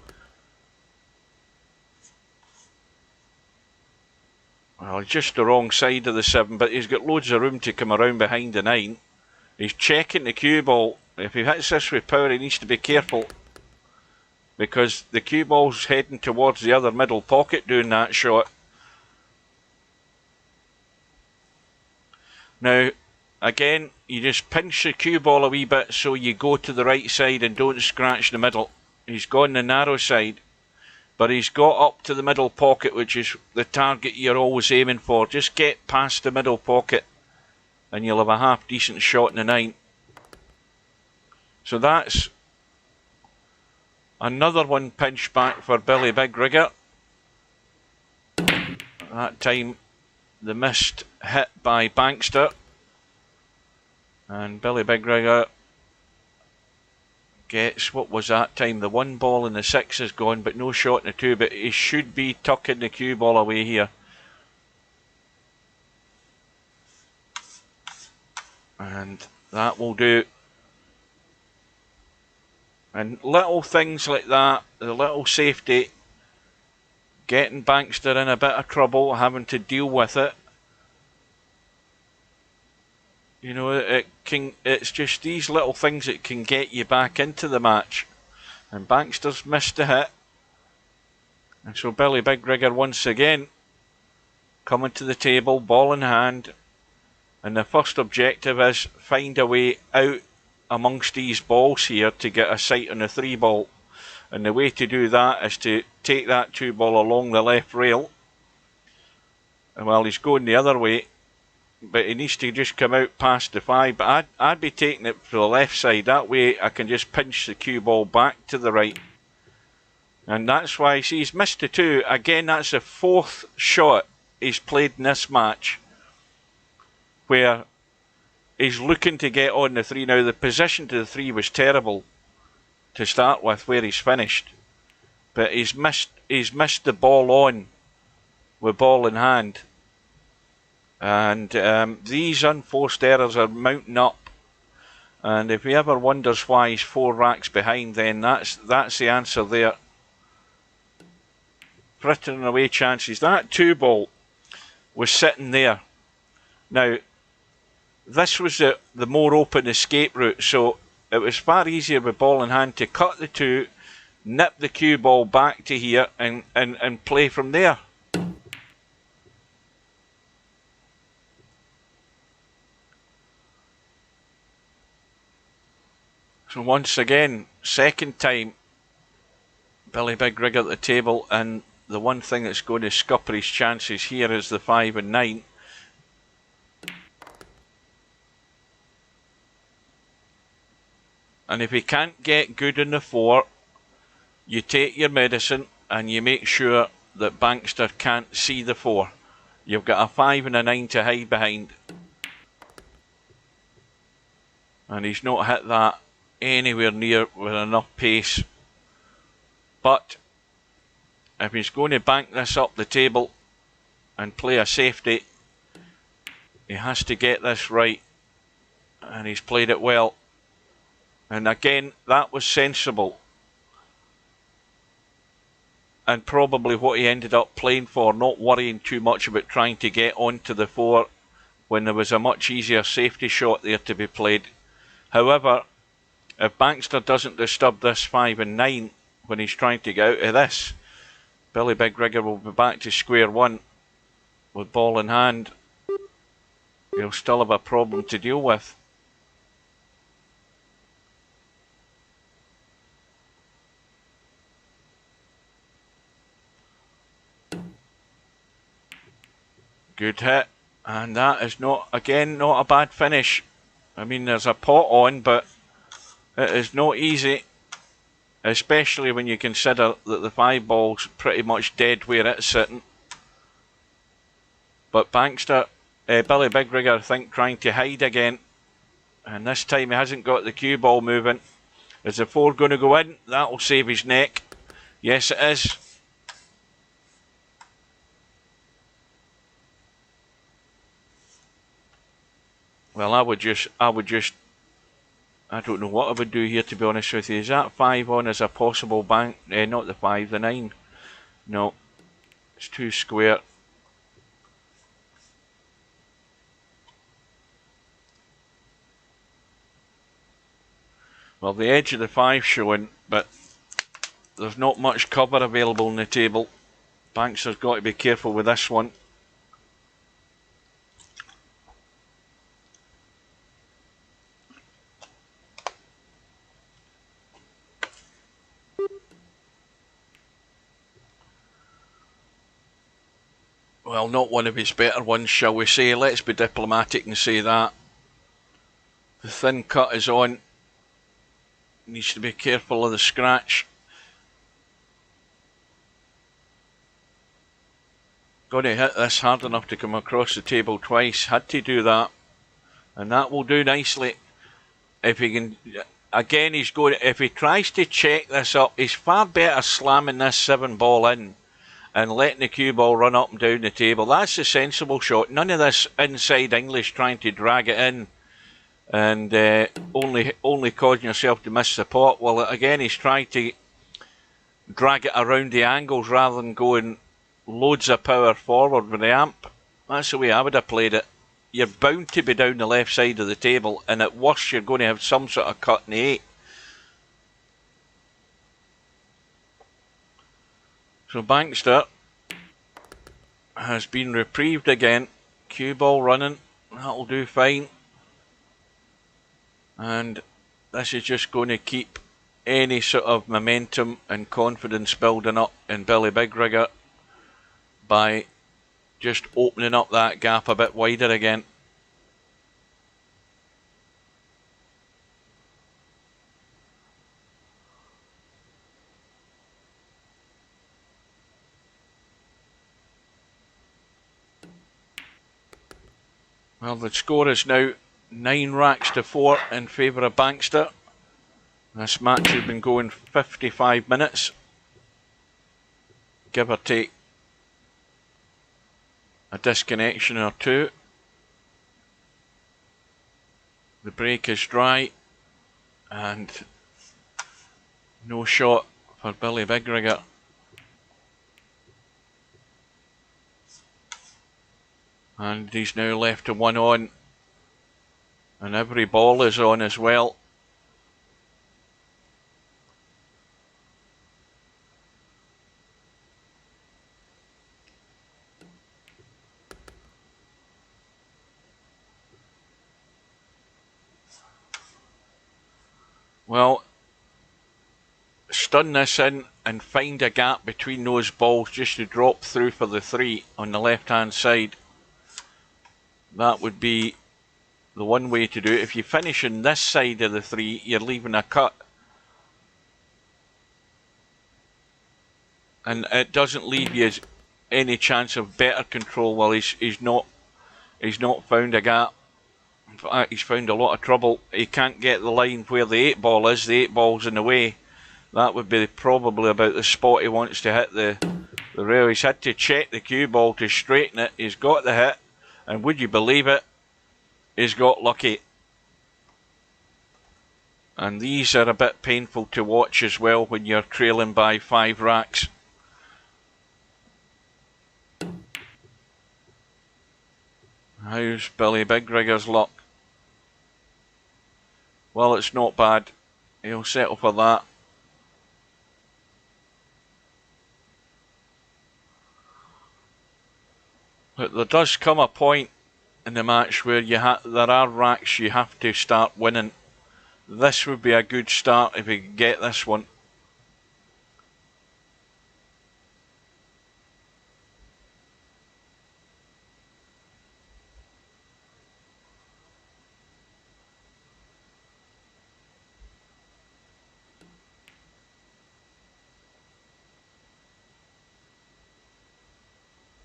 Well, just the wrong side of the 7, but he's got loads of room to come around behind the 9. He's checking the cue ball. If he hits this with power, he needs to be careful, because the cue ball's heading towards the other middle pocket doing that shot. Now, again, you just pinch the cue ball a wee bit so you go to the right side and don't scratch the middle. He's gone the narrow side, but he's got up to the middle pocket, which is the target you're always aiming for. Just get past the middle pocket and you'll have a half decent shot in the 9. So that's another one pinched back for BillyBigRigger. That time the missed hit by Bankster. And BillyBigRigger gets, what was that time? The 1 ball and the 6 is gone, but no shot in the 2. But he should be tucking the cue ball away here. And that will do. And little things like that, the little safety, getting Bankster in a bit of trouble, having to deal with it. You know, it's just these little things that can get you back into the match. And Bankster's missed a hit. And so BillyBigRigger once again coming to the table, ball in hand. And the first objective is find a way out amongst these balls here to get a sight on the 3 ball. And the way to do that is to take that 2 ball along the left rail. And while he's going the other way, but he needs to just come out past the 5. But I'd be taking it for the left side. That way I can just pinch the cue ball back to the right. And that's why, see, he's missed the 2. Again, that's the 4th shot he's played in this match where he's looking to get on the 3. Now, the position to the 3 was terrible to start with, where he's finished. But he's missed the ball on with ball in hand. And these unforced errors are mounting up. And if he ever wonders why he's 4 racks behind, then that's the answer there. Frittering away chances. That 2 ball was sitting there. Now, this was the more open escape route, so it was far easier with ball in hand to cut the 2, nip the cue ball back to here and play from there. So once again, second time, BillyBigRigger at the table, and the one thing that's going to scupper his chances here is the 5 and 9. And if he can't get good in the 4, you take your medicine and you make sure that Bankster can't see the 4. You've got a 5 and a 9 to hide behind. And he's not hit that anywhere near with enough pace. But if he's going to bank this up the table and play a safety, he has to get this right. And he's played it well. And again, that was sensible. And probably what he ended up playing for, not worrying too much about trying to get onto the 4 when there was a much easier safety shot there to be played. However, if Bankster doesn't disturb this 5 and 9 when he's trying to get out of this, BillyBigRigger will be back to square one with ball in hand. He'll still have a problem to deal with. Good hit, and that is not, again, not a bad finish. I mean, there's a pot on, but it is not easy, especially when you consider that the 5 ball's pretty much dead where it's sitting. But Bankster, BillyBigRigger, I think, trying to hide again, and this time he hasn't got the cue ball moving. Is the 4 going to go in? That'll save his neck. Yes, it is. Well, I don't know what I would do here, to be honest with you. Is that 5 on as a possible bank? Not the 5, the 9. No, it's too square. Well, the edge of the 5 showing, but there's not much cover available on the table. Bankster's got to be careful with this one. Well, not one of his better ones, shall we say. Let's be diplomatic and say that. The thin cut is on. Needs to be careful of the scratch. Got to hit this hard enough to come across the table twice. Had to do that. And that will do nicely. If he can... Again, he's going... If he tries to check this up, he's far better slamming this 7 ball in and letting the cue ball run up and down the table. That's a sensible shot. None of this inside English trying to drag it in and only causing yourself to miss the pot. Well, again, he's trying to drag it around the angles rather than going loads of power forward with the amp. That's the way I would have played it. You're bound to be down the left side of the table, and at worst you're going to have some sort of cut in the 8. So bankster has been reprieved again. Cue ball running, that'll do fine. And this is just going to keep any sort of momentum and confidence building up in BillyBigRigger by just opening up that gap a bit wider again. Well, the score is now 9 racks to 4 in favour of bankster. This match has been going 55 minutes, give or take a disconnection or two. The break is dry and no shot for BillyBigRigger. And he's now left to 1 on, and every ball is on as well. Well, stun this in and find a gap between those balls just to drop through for the 3 on the left hand side. That would be the one way to do it. If you finish on this side of the 3, you're leaving a cut. And it doesn't leave you any chance of better control. Well, he's not found a gap. In fact, he's found a lot of trouble. He can't get the line where the 8 ball is. The 8 ball's in the way. That would be probably about the spot he wants to hit the rail. He's had to check the cue ball to straighten it. He's got the hit. And would you believe it? He's got lucky. And these are a bit painful to watch as well when you're trailing by 5 racks. How's BillyBigRigger's luck? Well, it's not bad. He'll settle for that. But there does come a point in the match where there are racks you have to start winning. This would be a good start if you could get this one.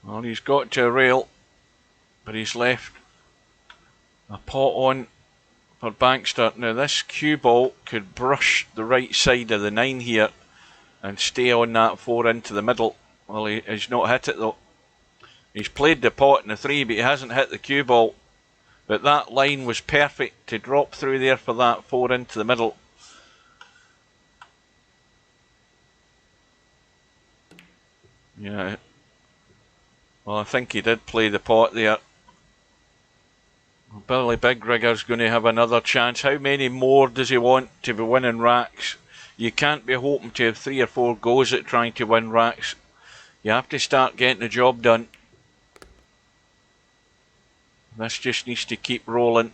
Well, he's got to a rail, but he's left a pot on for bankster. Now this cue ball could brush the right side of the 9 here and stay on that 4 into the middle. Well, he's not hit it though. He's played the pot in the 3, but he hasn't hit the cue ball. But that line was perfect to drop through there for that 4 into the middle. Yeah. Well, I think he did play the pot there. BillyBigRigger's going to have another chance. How many more does he want to be winning racks? You can't be hoping to have 3 or 4 goes at trying to win racks. You have to start getting the job done. This just needs to keep rolling.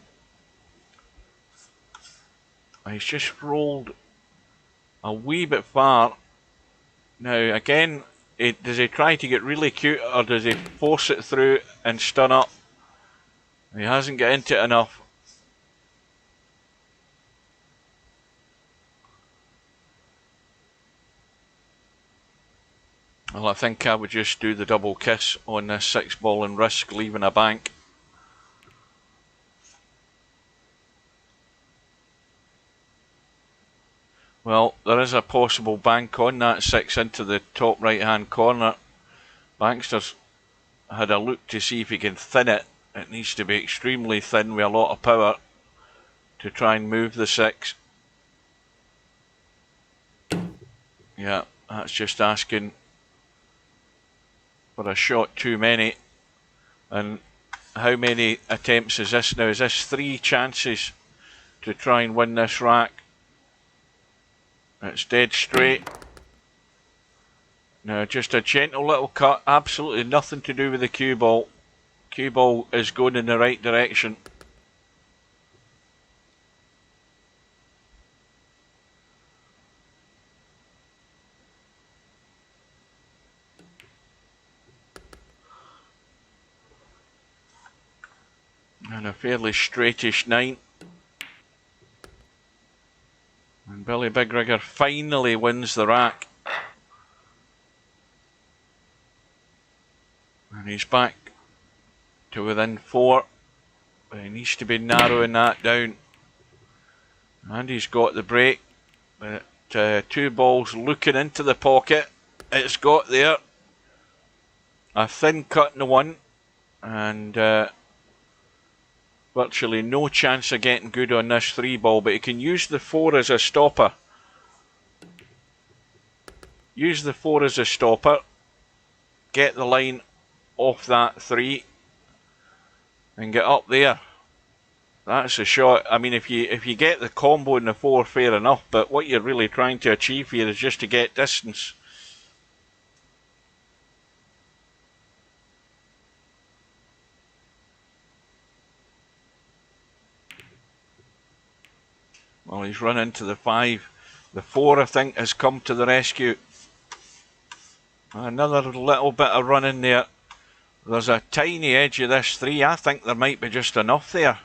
He's just rolled a wee bit far. Now, again, does he try to get really cute, or does he force it through and stun up? He hasn't got into it enough. Well, I think I would just do the double kiss on this 6 ball and risk leaving a bank. Well, there is a possible bank on that 6 into the top right hand corner. Bankster's had a look to see if he can thin it. It needs to be extremely thin with a lot of power to try and move the 6. Yeah, that's just asking for a shot too many. And how many attempts is this now? Is this 3 chances to try and win this rack? It's dead straight. Now just a gentle little cut, absolutely nothing to do with the cue ball. Cue ball is going in the right direction. And a fairly straightish 9. And BillyBigRigger finally wins the rack. And he's back to within 4. But he needs to be narrowing that down. And he's got the break. But 2 balls looking into the pocket. It's got there. A thin cut in the 1. And virtually no chance of getting good on this 3 ball, but he can use the 4 as a stopper. Use the 4 as a stopper. Get the line off that 3 and get up there. That's a shot. I mean, if you get the combo in the 4, fair enough, but what you're really trying to achieve here is just to get distance. Well, he's run into the 5. The 4, I think, has come to the rescue. Another little bit of run in there. There's a tiny edge of this 3. I think there might be just enough there.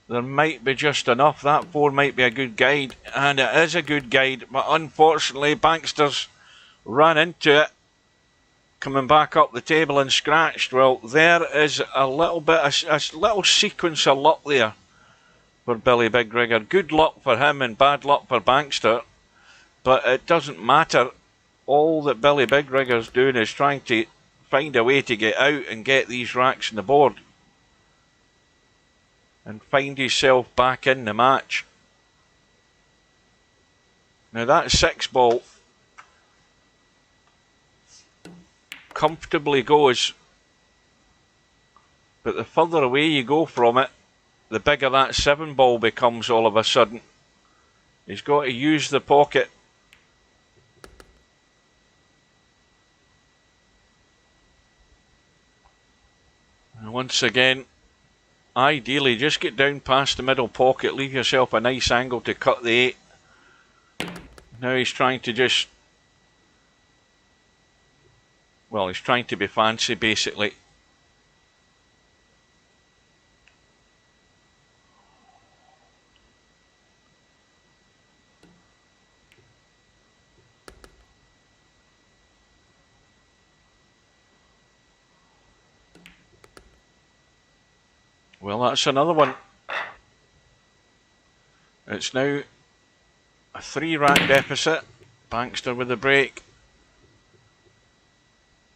There might be just enough. That 4 might be a good guide, and it is a good guide, but unfortunately Bankster's ran into it, coming back up the table and scratched. Well, there is a little bit, a little sequence of luck there for BillyBigRigger. Good luck for him and bad luck for Bankster, but it doesn't matter. All that BillyBigRigger's doing is trying to find a way to get out and get these racks on the board and find himself back in the match. Now that 6 ball comfortably goes, but the further away you go from it, the bigger that 7 ball becomes all of a sudden. He's got to use the pocket. And once again, ideally just get down past the middle pocket, leave yourself a nice angle to cut the 8. Now he's trying to just, well, he's trying to be fancy basically. Well, that's another one. It's now a 3 rack deficit. Bankster with the break.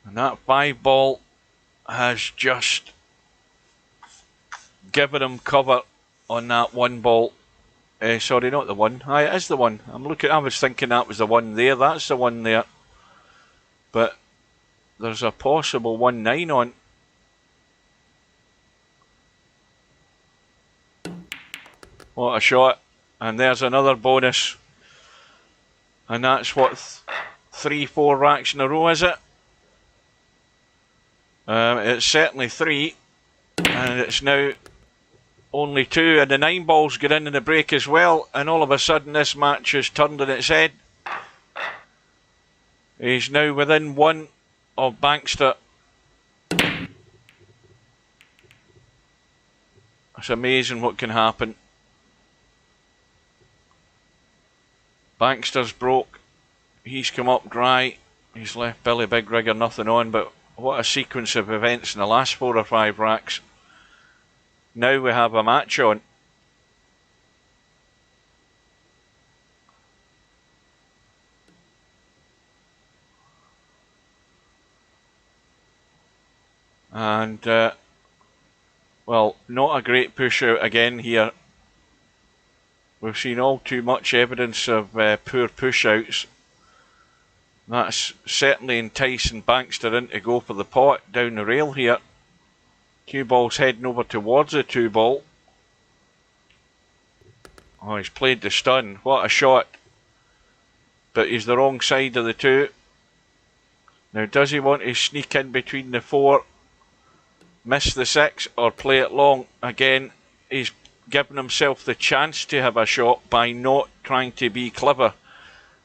And that 5 ball has just given him cover on that 1 ball. Sorry, not the 1. Aye, it is the 1. I was thinking that was the 1 there. That's the 1 there. But there's a possible 1-9 on. What a shot. And there's another bonus. And that's what, 3-4 racks in a row, is it? It's certainly 3. And it's now only 2. And the 9 balls get in the break as well. And all of a sudden this match has turned on its head. He's now within one of bankster. It's amazing what can happen. Bankster's broke. He's come up dry. He's left BillyBigRigger nothing on, but what a sequence of events in the last 4 or 5 racks. Now we have a match on. And, well, not a great push out again here. We've seen all too much evidence of poor push outs. That's certainly enticing bankster in to go for the pot down the rail here. Cue ball's heading over towards the 2 ball. Oh, he's played the stun. What a shot. But he's the wrong side of the 2. Now, does he want to sneak in between the 4, miss the 6, or play it long? Again, he's given himself the chance to have a shot by not trying to be clever.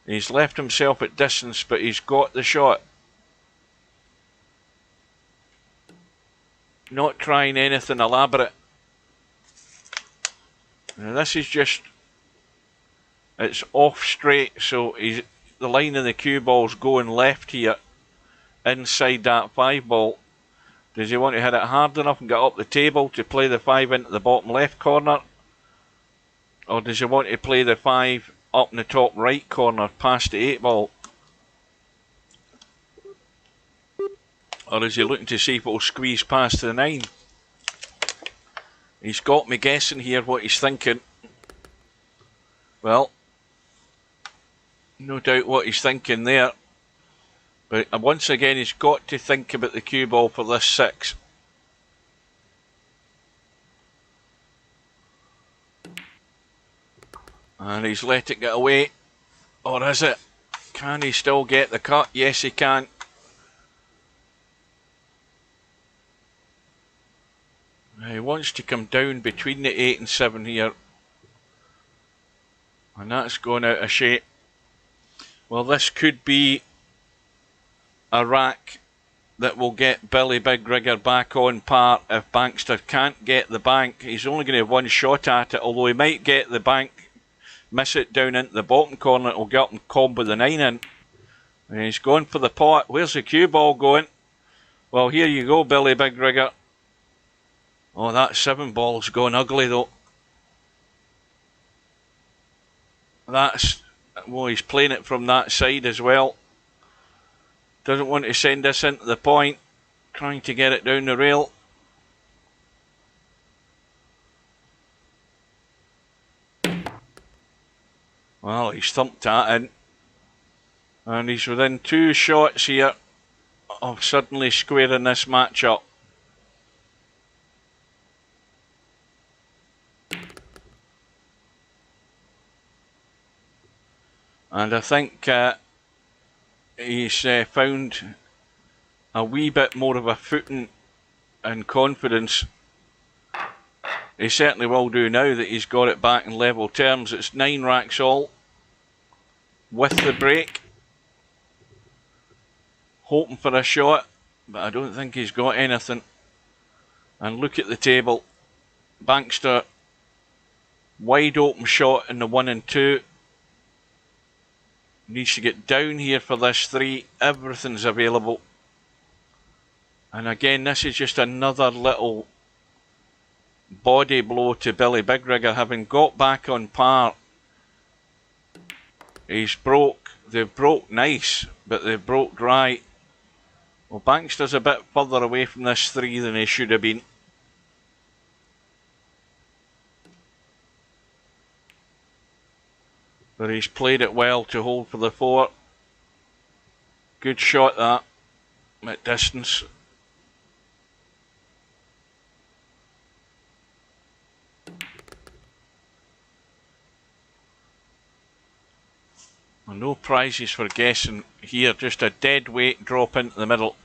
He's left himself at distance, but he's got the shot. Not trying anything elaborate. Now this is just, it's off straight, so the line of the cue ball's going left here, inside that 5 ball. Does he want to hit it hard enough and get up the table to play the 5 into the bottom left corner? Or does he want to play the 5 up in the top right corner past the 8 ball? Or is he looking to see if it'll squeeze past the 9? He's got me guessing here what he's thinking. Well, no doubt what he's thinking there. But once again, he's got to think about the cue ball for this 6. And he's let it get away. Or is it? Can he still get the cut? Yes, he can. He wants to come down between the 8 and 7 here. And that's going out of shape. Well, this could be a rack that will get BillyBigRigger back on par if bankster can't get the bank. He's only going to have one shot at it, although he might get the bank, miss it down into the bottom corner. It'll get up and combo the 9 in. And he's going for the pot. Where's the cue ball going? Well, here you go, BillyBigRigger. Oh, that 7 ball's going ugly though. That's, well, he's playing it from that side as well. Doesn't want to send this into the point. Trying to get it down the rail. Well, he's thumped that in. And he's within 2 shots here of suddenly squaring this match up. And I think he's found a wee bit more of a footing and confidence. He certainly will do now that he's got it back in level terms. It's 9 racks all with the break. Hoping for a shot, but I don't think he's got anything. And look at the table. Bankster, wide open shot in the 1 and 2. Needs to get down here for this 3. Everything's available. And again, this is just another little body blow to BillyBigRigger, having got back on par. He's broke. They've broke nice, but they've broke dry. Well, bankster's a bit further away from this 3 than he should have been. But he's played it well to hold for the 4. Good shot that, at distance. Well, no prizes for guessing here, just a dead weight drop into the middle.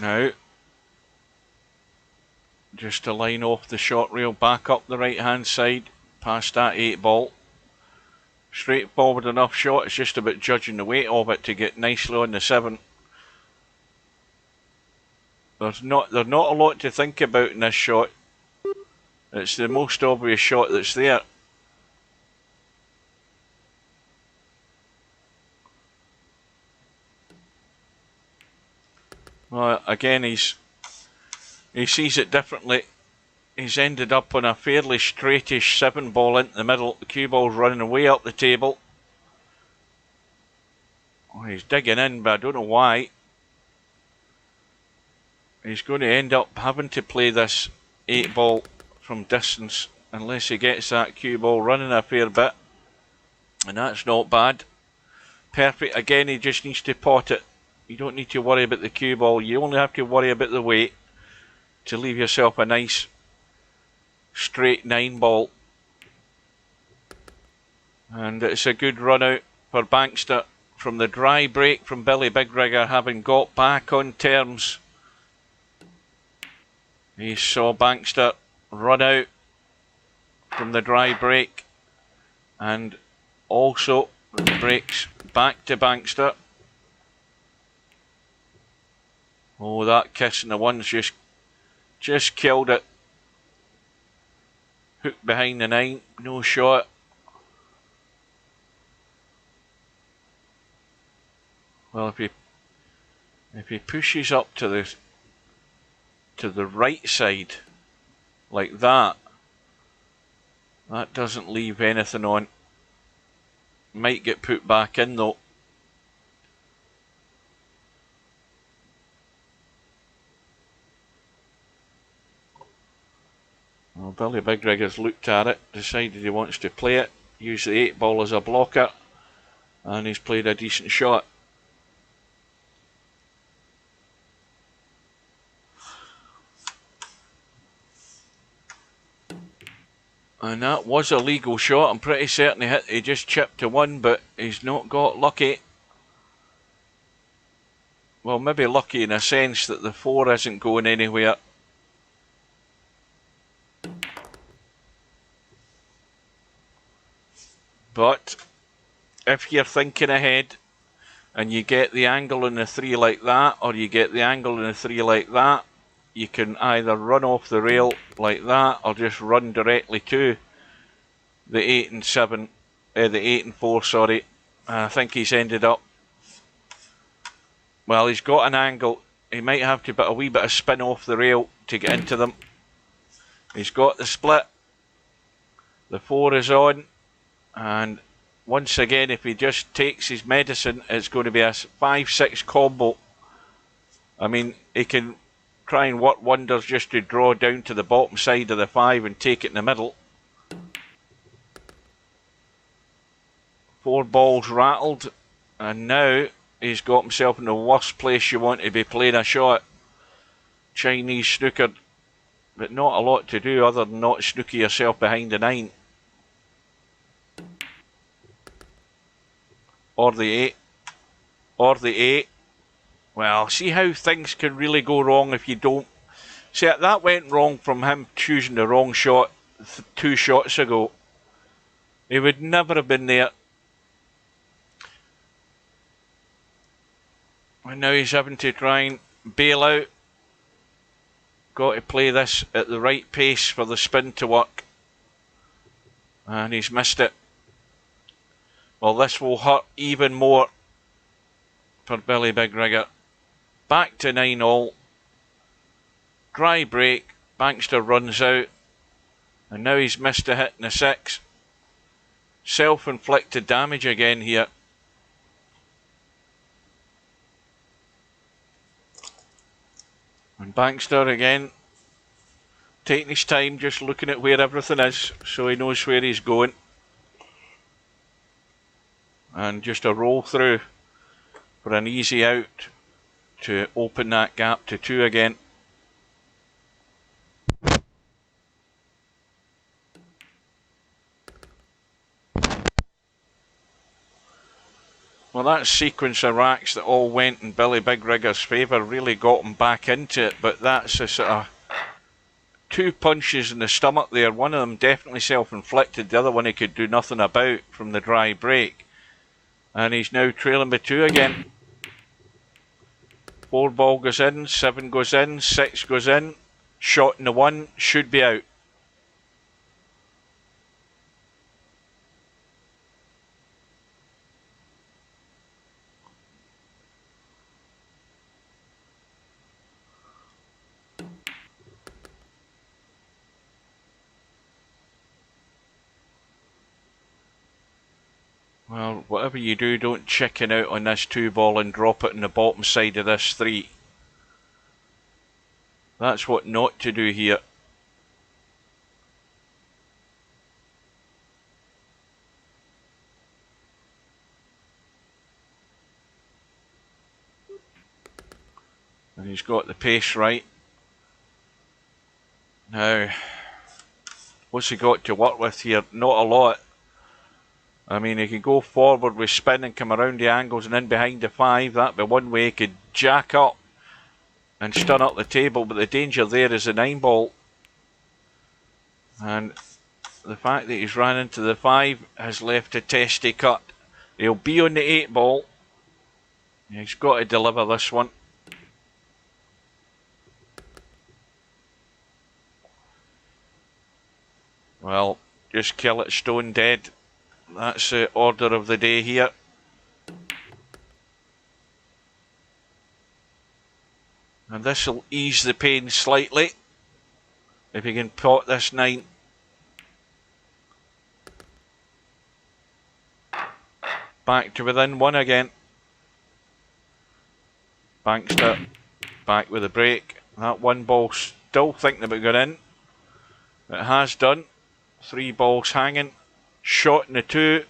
Now, just to line off the short rail, back up the right hand side, past that 8-ball. Straightforward enough shot, it's just about judging the weight of it to get nicely on the 7. There's not a lot to think about in this shot. It's the most obvious shot that's there. Well, again, he sees it differently. He's ended up on a fairly straightish 7-ball into the middle. The cue ball's running way up the table. Oh, he's digging in, but I don't know why. He's going to end up having to play this 8-ball from distance unless he gets that cue ball running a fair bit. And that's not bad. Perfect. Again, he just needs to pot it. You don't need to worry about the cue ball. You only have to worry about the weight to leave yourself a nice straight 9-ball. And it's a good run out for Bankster from the dry break from BillyBigRigger, having got back on terms. He saw Bankster run out from the dry break, and also the breaks back to Bankster. Oh, that kiss in the ones just killed it. Hook behind the 9, no shot. Well, if he pushes up to the right side like that, that doesn't leave anything on. Might get put back in though. Well, BillyBigRigger's looked at it, decided he wants to play it, use the 8-ball as a blocker, and he's played a decent shot. And that was a legal shot. I'm pretty certain he just chipped to 1, but he's not got lucky. Well, maybe lucky in a sense that the 4 isn't going anywhere. But if you're thinking ahead and you get the angle on the 3 like that, or you get the angle on the 3 like that, you can either run off the rail like that or just run directly to the 8 and 7, the 8 and 4, sorry. I think he's ended up, well, he's got an angle. He might have to put a wee bit of spin off the rail to get into them. He's got the split. The 4 is on. And once again, if he just takes his medicine, it's going to be a 5-6 combo. I mean, he can try and work wonders just to draw down to the bottom side of the 5 and take it in the middle. 4 balls rattled, and now he's got himself in the worst place you want to be playing a shot. Chinese snookered, but not a lot to do other than not snooker yourself behind the 9. Or the 8. Or the 8. Well, see how things can really go wrong if you don't. See, that went wrong from him choosing the wrong shot 2 shots ago. He would never have been there. And now he's having to try and bail out. Got to play this at the right pace for the spin to work. And he's missed it. Well, this will hurt even more for BillyBigRigger. Back to 9-all. Dry break. Bankster runs out. And now he's missed a hit in the 6. Self-inflicted damage again here. And Bankster again, taking his time, just looking at where everything is, so he knows where he's going. And just a roll through for an easy out to open that gap to 2 again. Well, that sequence of racks that all went in BillyBigRigger's favour really got him back into it, but that's a sort of 2 punches in the stomach there. One of them definitely self-inflicted, the other one he could do nothing about from the dry break. And he's now trailing by 2 again. 4 ball goes in, 7 goes in, 6 goes in. Shot in the 1, should be out. Well, whatever you do, don't chicken out on this 2 ball and drop it on the bottom side of this 3. That's what not to do here. And he's got the pace right. Now, what's he got to work with here? Not a lot. I mean, he can go forward with spin and come around the angles and in behind the 5. That'd be one way he could jack up and stun up the table, but the danger there is the 9 ball. And the fact that he's ran into the 5 has left a testy cut. He'll be on the 8 ball. He's got to deliver this one. Well, just kill it stone dead. That's the order of the day here. And this will ease the pain slightly. If you can pot this 9. Back to within 1 again. Bankster back with a break. That 1 ball still thinking about going in. It has done. 3 balls hanging. Shot in the 2.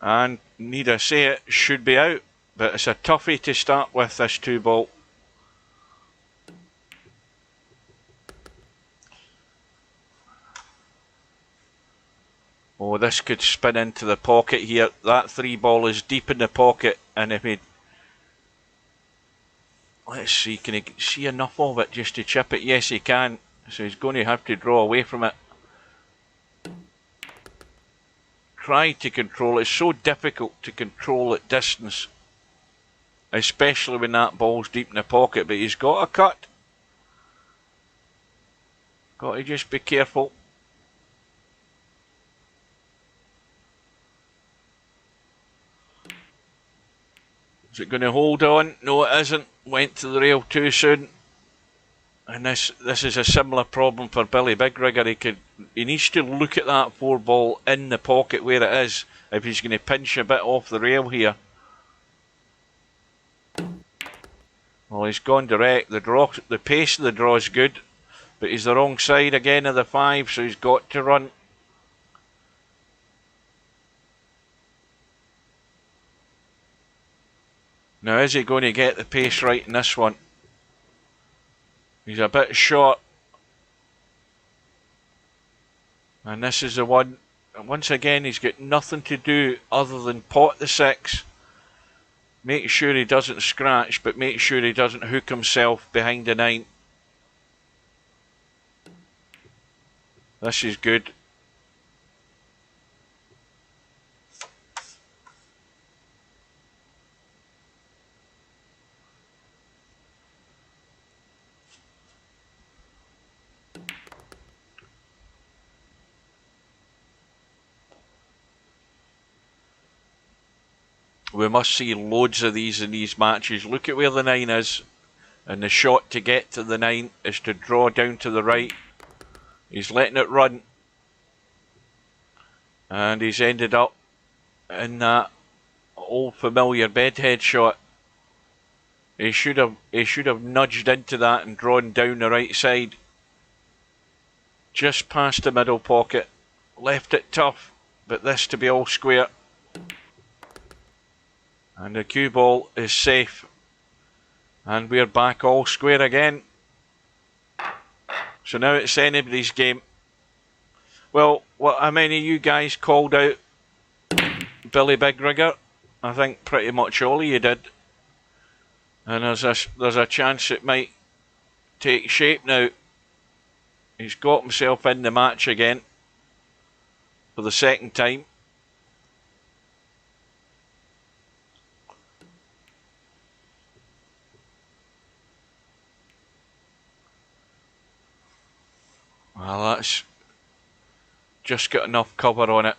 And need I say it, should be out. But it's a toughie to start with, this 2 ball. Oh, this could spin into the pocket here. That 3 ball is deep in the pocket, and if he... Let's see, can he see enough of it just to chip it? Yes, he can. So he's going to have to draw away from it. Try to control it. It's so difficult to control at distance, especially when that ball's deep in the pocket, but he's got a cut. Got to just be careful. Is it going to hold on? No, it isn't. Went to the rail too soon. And this is a similar problem for BillyBigRigger. He needs to look at that 4 ball in the pocket where it is if he's going to pinch a bit off the rail here. Well, he's gone direct. The pace of the draw is good, but he's the wrong side again of the 5, so he's got to run. Now, is he going to get the pace right in this one? He's a bit short. And this is the one. And once again, he's got nothing to do other than pot the 6. Make sure he doesn't scratch, but make sure he doesn't hook himself behind the 9. This is good. We must see loads of these in these matches. Look at where the 9 is. And the shot to get to the 9 is to draw down to the right. He's letting it run. And he's ended up in that old familiar bedhead shot. He should have nudged into that and drawn down the right side. Just past the middle pocket. Left it tough, but this to be all square. And the cue ball is safe. And we're back all square again. So now it's anybody's game. Well, how many of you guys called out BillyBigRigger? I think pretty much all of you did. And there's a chance it might take shape now. He's got himself in the match again for the second time. Well, that's just got enough cover on it.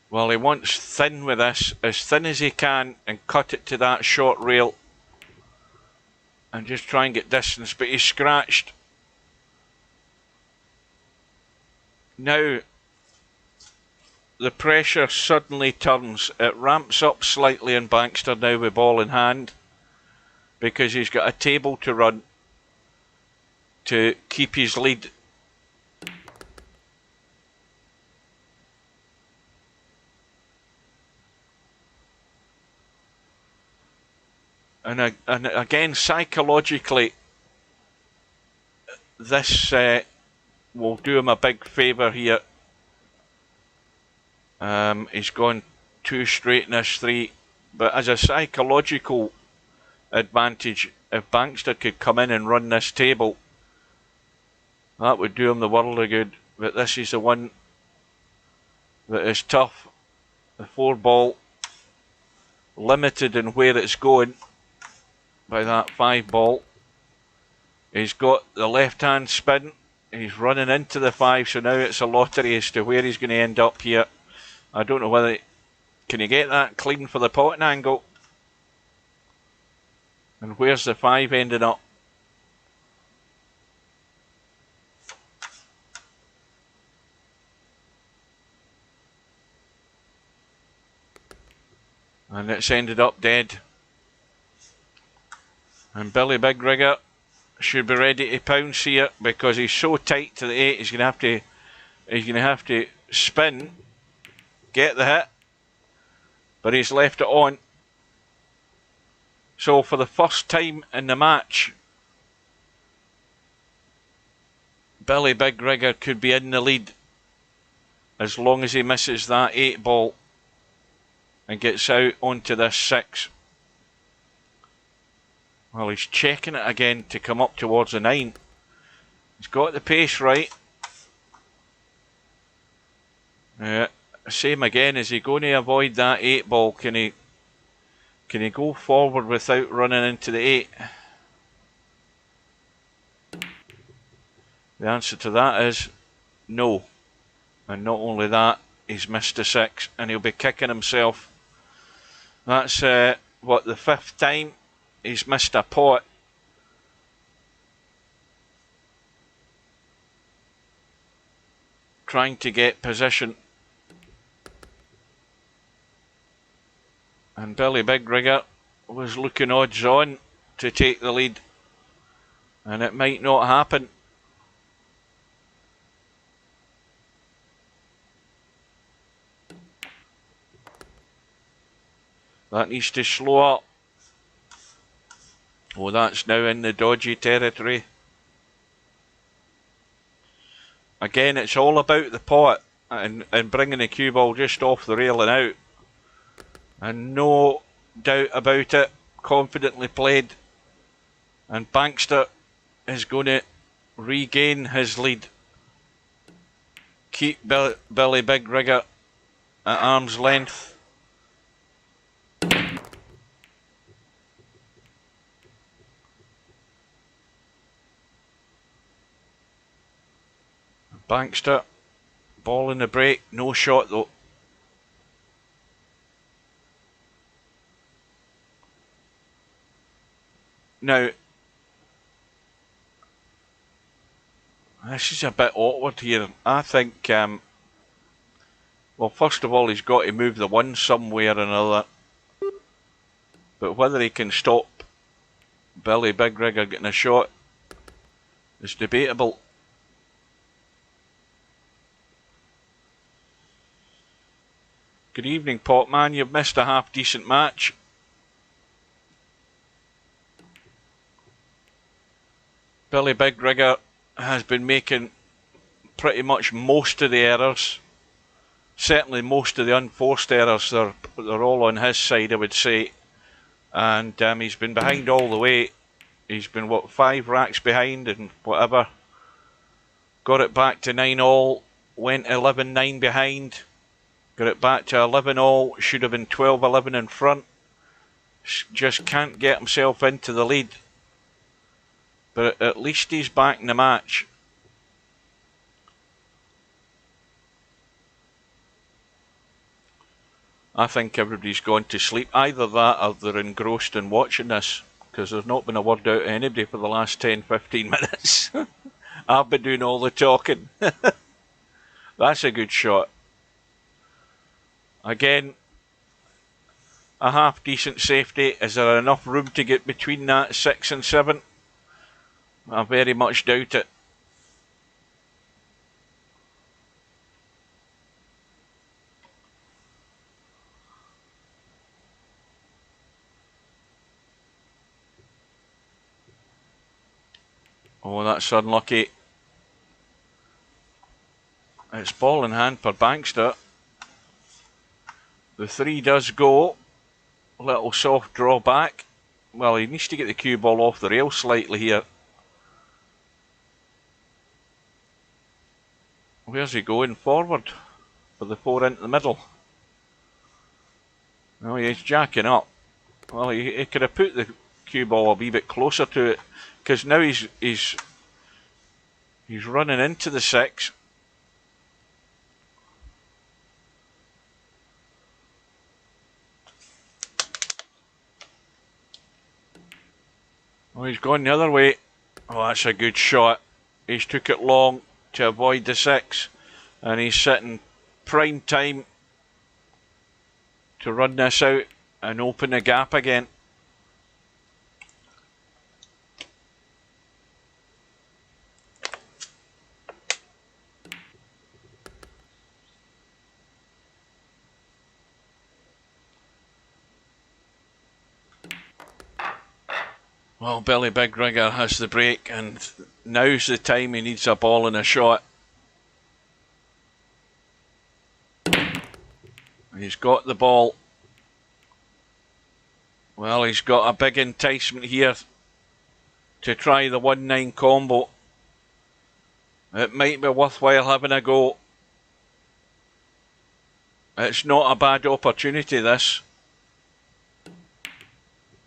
Well, he wants thin with this, as thin as he can, and cut it to that short rail. And just try and get distance, but he's scratched. Now, the pressure suddenly turns. It ramps up slightly in Bankster now with ball in hand, because he's got a table to run to keep his lead. And again, psychologically, this will do him a big favour here. He's gone 2 straight in this 3, but as a psychological advantage, if Bankster could come in and run this table, that would do him the world of good. But this is the one that is tough. The 4 ball, limited in where it's going by that 5 ball. He's got the left hand spin. He's running into the 5, so now it's a lottery as to where he's going to end up here. I don't know whether... Can you get that clean for the potting angle? And where's the 5 ending up? And it's ended up dead. And BillyBigRigger should be ready to pounce here, because he's so tight to the 8. He's going to have to spin, get the hit, but he's left it on. So for the first time in the match, BillyBigRigger could be in the lead as long as he misses that 8 ball and gets out onto this 6. Well, he's checking it again to come up towards the 9. He's got the pace right. Same again, is he going to avoid that 8 ball? Can he go forward without running into the 8? The answer to that is no. And not only that, he's missed a 6 and he'll be kicking himself. That's what, the 5th time he's missed a pot. Trying to get position. And BillyBigRigger was looking odds on to take the lead. And it might not happen. That needs to slow up. Oh, that's now in the dodgy territory. Again, it's all about the pot and bringing the cue ball just off the rail and out. And no doubt about it, confidently played. And Bankster is going to regain his lead. Keep BillyBigRigger at arm's length. Bankster, ball in the break, no shot though. Now, this is a bit awkward here. I think, well, first of all, he's got to move the 1 somewhere or another. But whether he can stop BillyBigRigger getting a shot is debatable. Good evening, Potman. You've missed a half-decent match. BillyBigRigger has been making pretty much most of the errors. Certainly most of the unforced errors. They're all on his side, I would say. And he's been behind all the way. He's been, what, 5 racks behind and whatever. Got it back to 9-all. Went 11-9 behind. Got it back to 11-all. Should have been 12-11 in front. Just can't get himself into the lead. But at least he's back in the match. I think everybody's gone to sleep. Either that or they're engrossed in watching this, because there's not been a word out of anybody for the last 10-15 minutes. I've been doing all the talking. That's a good shot. Again, a half decent safety. Is there enough room to get between that 6 and 7? I very much doubt it. Oh, that's unlucky. It's ball in hand for Bankster. The 3 does go. A little soft draw back. Well, he needs to get the cue ball off the rail slightly here. Where's he going? Forward for the 4 into the middle. Oh, he's jacking up. Well, he could have put the cue ball a wee bit closer to it, because now he's running into the 6. Oh, he's gone the other way. Oh, that's a good shot. He's took it long to avoid the 6, and he's sitting prime time to run this out and open the gap again. Well, BillyBigRigger has the break, and now's the time he needs a ball and a shot. He's got the ball. Well, he's got a big enticement here to try the 1-9 combo. It might be worthwhile having a go. It's not a bad opportunity, this.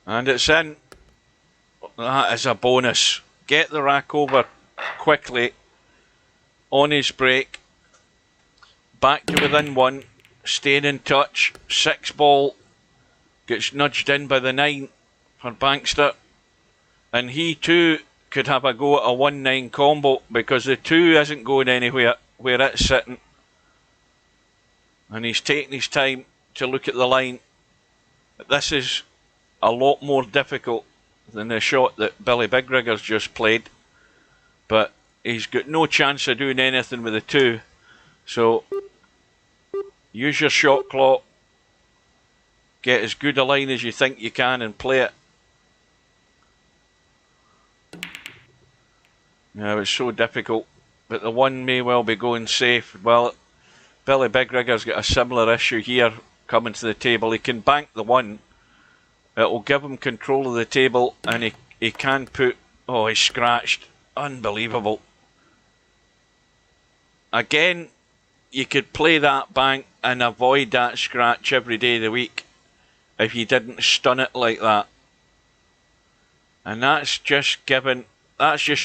And it's in. That is a bonus. Get the rack over quickly on his break. Back to within 1. Staying in touch. 6 ball. Gets nudged in by the 9 for Bankster. And he too could have a go at a 1-9 combo, because the 2 isn't going anywhere where it's sitting. And he's taking his time to look at the line. This is a lot more difficult than the shot that BillyBigRigger's just played, but he's got no chance of doing anything with the 2. So use your shot clock, get as good a line as you think you can and play it. Now, it's so difficult, but the 1 may well be going safe. Well, BillyBigRigger's got a similar issue here coming to the table. He can bank the 1. It will give him control of the table, and he can put... Oh, he's scratched. Unbelievable. Again, you could play that bank and avoid that scratch every day of the week if you didn't stun it like that. And that's just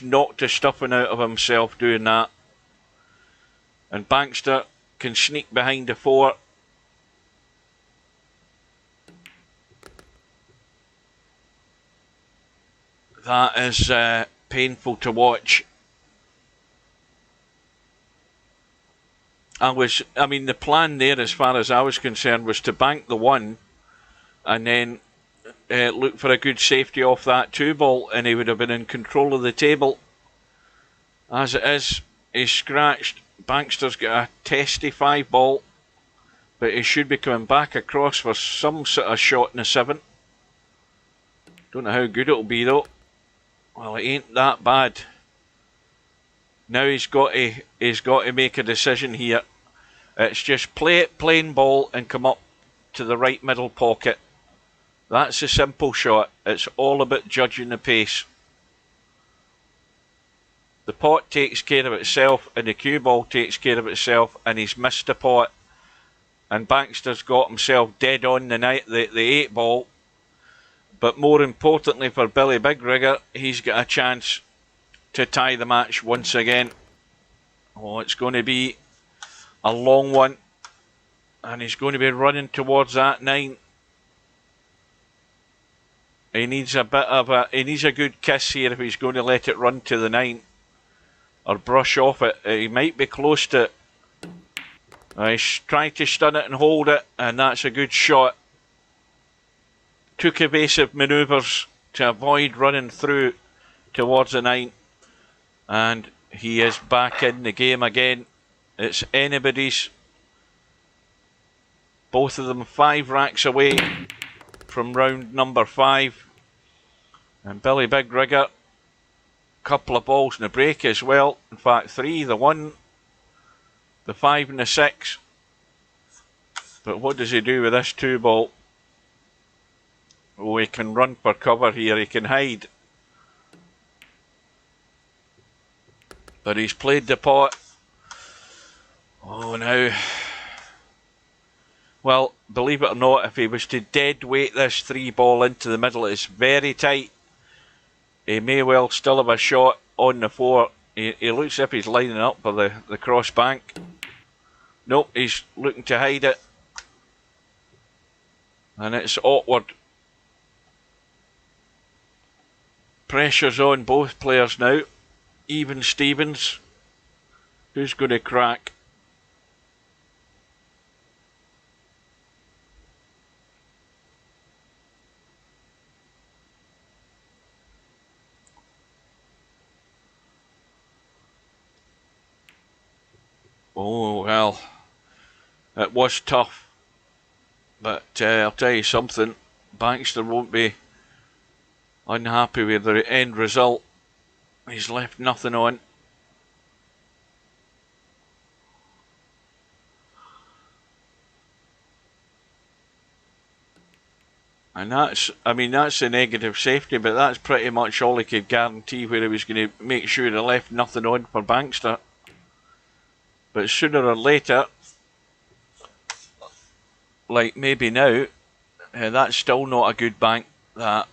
knocked the stuffing out of himself doing that. And Bankster can sneak behind the 4. That is painful to watch. I mean, the plan there, as far as I was concerned, was to bank the 1 and then look for a good safety off that 2 ball, and he would have been in control of the table. As it is, he's scratched. Bankster's got a testy 5 ball, but he should be coming back across for some sort of shot in the 7. Don't know how good it'll be though. Well, it ain't that bad. Now he's got to make a decision here. It's just play it plain ball and come up to the right middle pocket. That's a simple shot. It's all about judging the pace. The pot takes care of itself and the cue ball takes care of itself, and he's missed the pot. And Bankster's got himself dead on the 8 ball. But more importantly for BillyBigRigger, he's got a chance to tie the match once again. Oh, it's going to be a long one. And he's going to be running towards that 9. He needs a good kiss here if he's going to let it run to the 9. Or brush off it. He might be close to it. He's trying to stun it and hold it, and that's a good shot. Took evasive manoeuvres to avoid running through towards the 9. And he is back in the game again. It's anybody's. Both of them 5 racks away from round number 5. And BillyBigRigger, couple of balls in the break as well. In fact, 3, the 1, the 5 and the 6. But what does he do with this 2 ball? Oh, he can run for cover here, he can hide. But he's played the pot. Oh, now. Well, believe it or not, if he was to dead weight this 3 ball into the middle, it's very tight. He may well still have a shot on the 4. He looks as if he's lining up for the cross bank. Nope, he's looking to hide it. And it's awkward. Pressure's on both players now. Even Stevens. Who's going to crack? Oh, well, it was tough, but I'll tell you something, Bankster won't be unhappy with the end result. He's left nothing on. And that's the negative safety, but that's pretty much all he could guarantee, where he was going to make sure he left nothing on for Bankster. But sooner or later, like maybe now, that's still not a good bank. That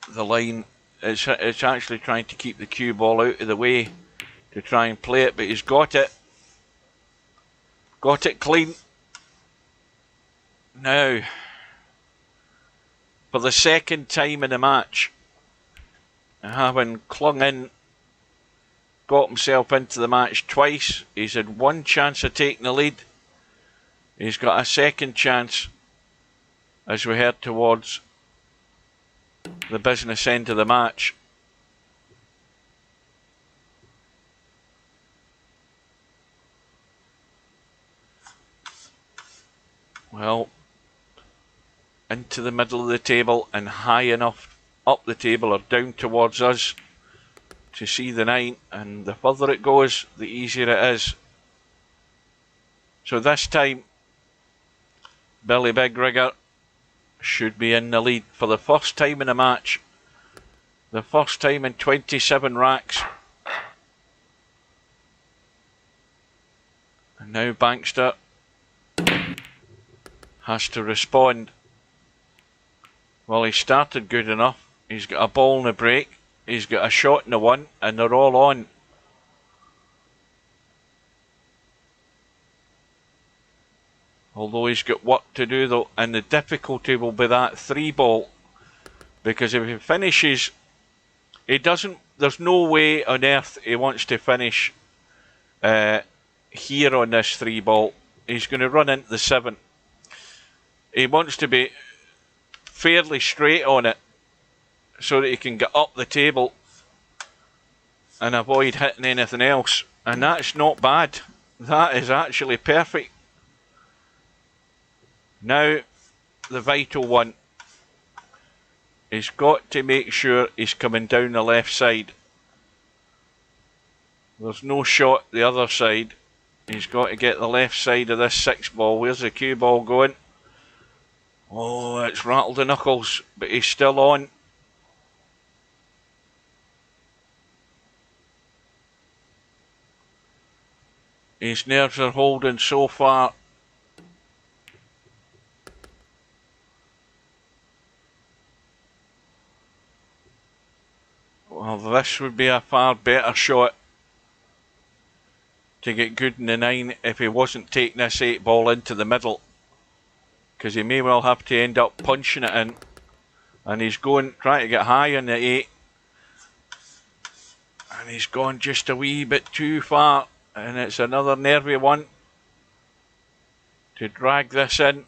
the line, it's actually trying to keep the cue ball out of the way to try and play it, but he's got it. Got it clean. Now, for the second time in the match, having clung in, got himself into the match twice. He's had 1 chance of taking the lead. He's got a second chance as we head towards the business end of the match. Well, into the middle of the table and high enough up the table or down towards us to see the 9, and the further it goes, the easier it is. So this time, BillyBigRigger should be in the lead for the first time in a match. The first time in 27 racks. And now Bankster has to respond. Well, he started good enough. He's got a ball in the break. He's got a shot in the 1, and they're all on. Although he's got work to do though, and the difficulty will be that 3 ball. Because if he finishes, there's no way on earth he wants to finish here on this 3 ball. He's going to run into the 7. He wants to be fairly straight on it, so that he can get up the table and avoid hitting anything else. And that's not bad. That is actually perfect. Now, the vital one. He's got to make sure he's coming down the left side. There's no shot the other side. He's got to get the left side of this 6 ball. Where's the cue ball going? Oh, it's rattled the knuckles, but he's still on. His nerves are holding so far. Well, this would be a far better shot to get good in the 9 if he wasn't taking this 8 ball into the middle, because he may well have to end up punching it in, and he's trying to get high on the 8, and he's gone just a wee bit too far, and it's another nervy one to drag this in.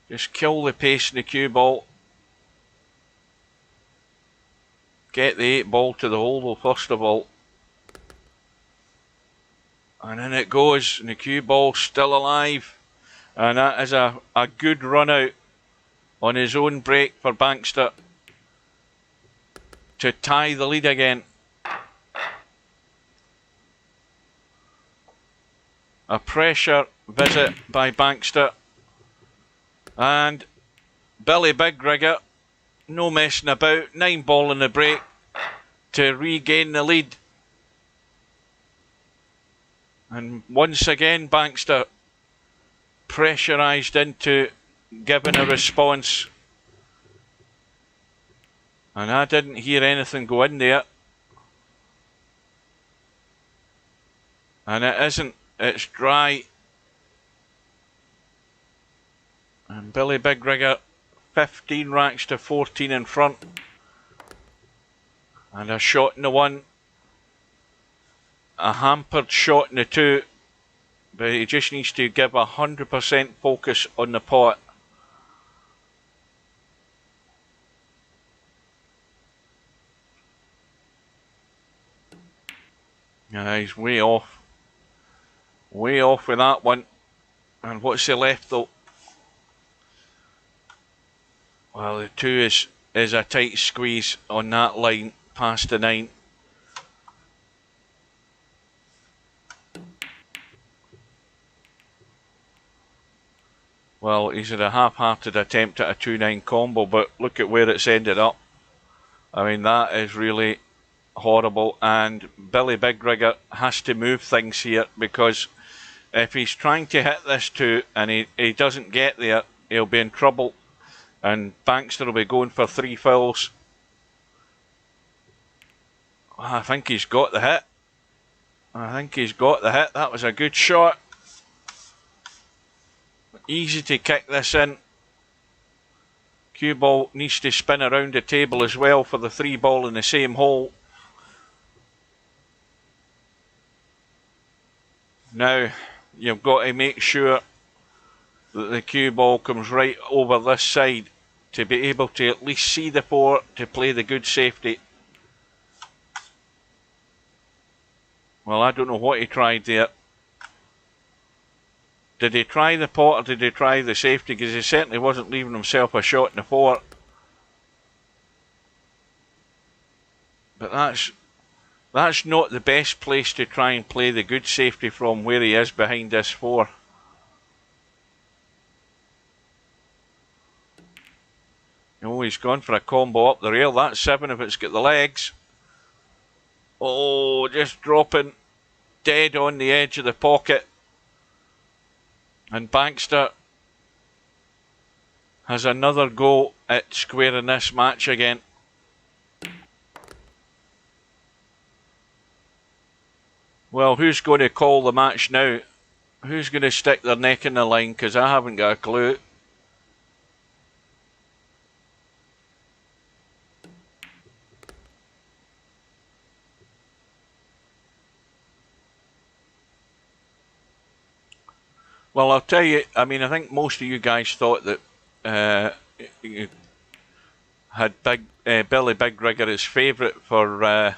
Just kill the pace in the cue ball. Get the 8 ball to the hole first of all. And in it goes, and the cue ball's still alive. And that is a good run out on his own break for Bankster to tie the lead again. A pressure visit by Bankster. And BillyBigRigger, no messing about, 9 ball in the break to regain the lead. And once again, Bankster pressurised into giving a response. And I didn't hear anything go in there. And it isn't, it's dry. And BillyBigRigger 15 racks to 14 in front. And a shot in the 1. A hampered shot in the 2. But he just needs to give 100% focus on the pot. He's way off. Way off with that one. And what's he left though? Well, the 2 is a tight squeeze on that line past the 9. Well, he's had a half-hearted attempt at a 2-9 combo, but look at where it's ended up. I mean, that is really horrible, and BillyBigRigger has to move things here, because if he's trying to hit this 2 and he doesn't get there, he'll be in trouble, and Bankster will be going for 3 fouls. I think he's got the hit. I think he's got the hit. That was a good shot. Easy to kick this in. Cue ball needs to spin around the table as well for the 3 ball in the same hole. Now you've got to make sure that the cue ball comes right over this side to be able to at least see the 4 to play the good safety. Well, I don't know what he tried there. Did he try the pot or did he try the safety? Because he certainly wasn't leaving himself a shot in the 4. But that's not the best place to try and play the good safety from, where he is behind this 4. Oh, he's gone for a combo up the rail. That's 7 if it's got the legs. Oh, just dropping dead on the edge of the pocket. And Bankster has another go at squaring this match again. Well, who's going to call the match now? Who's going to stick their neck in the line? Because I haven't got a clue. Well, I'll tell you, I mean, I think most of you guys thought that you had BillyBigRigger as favourite for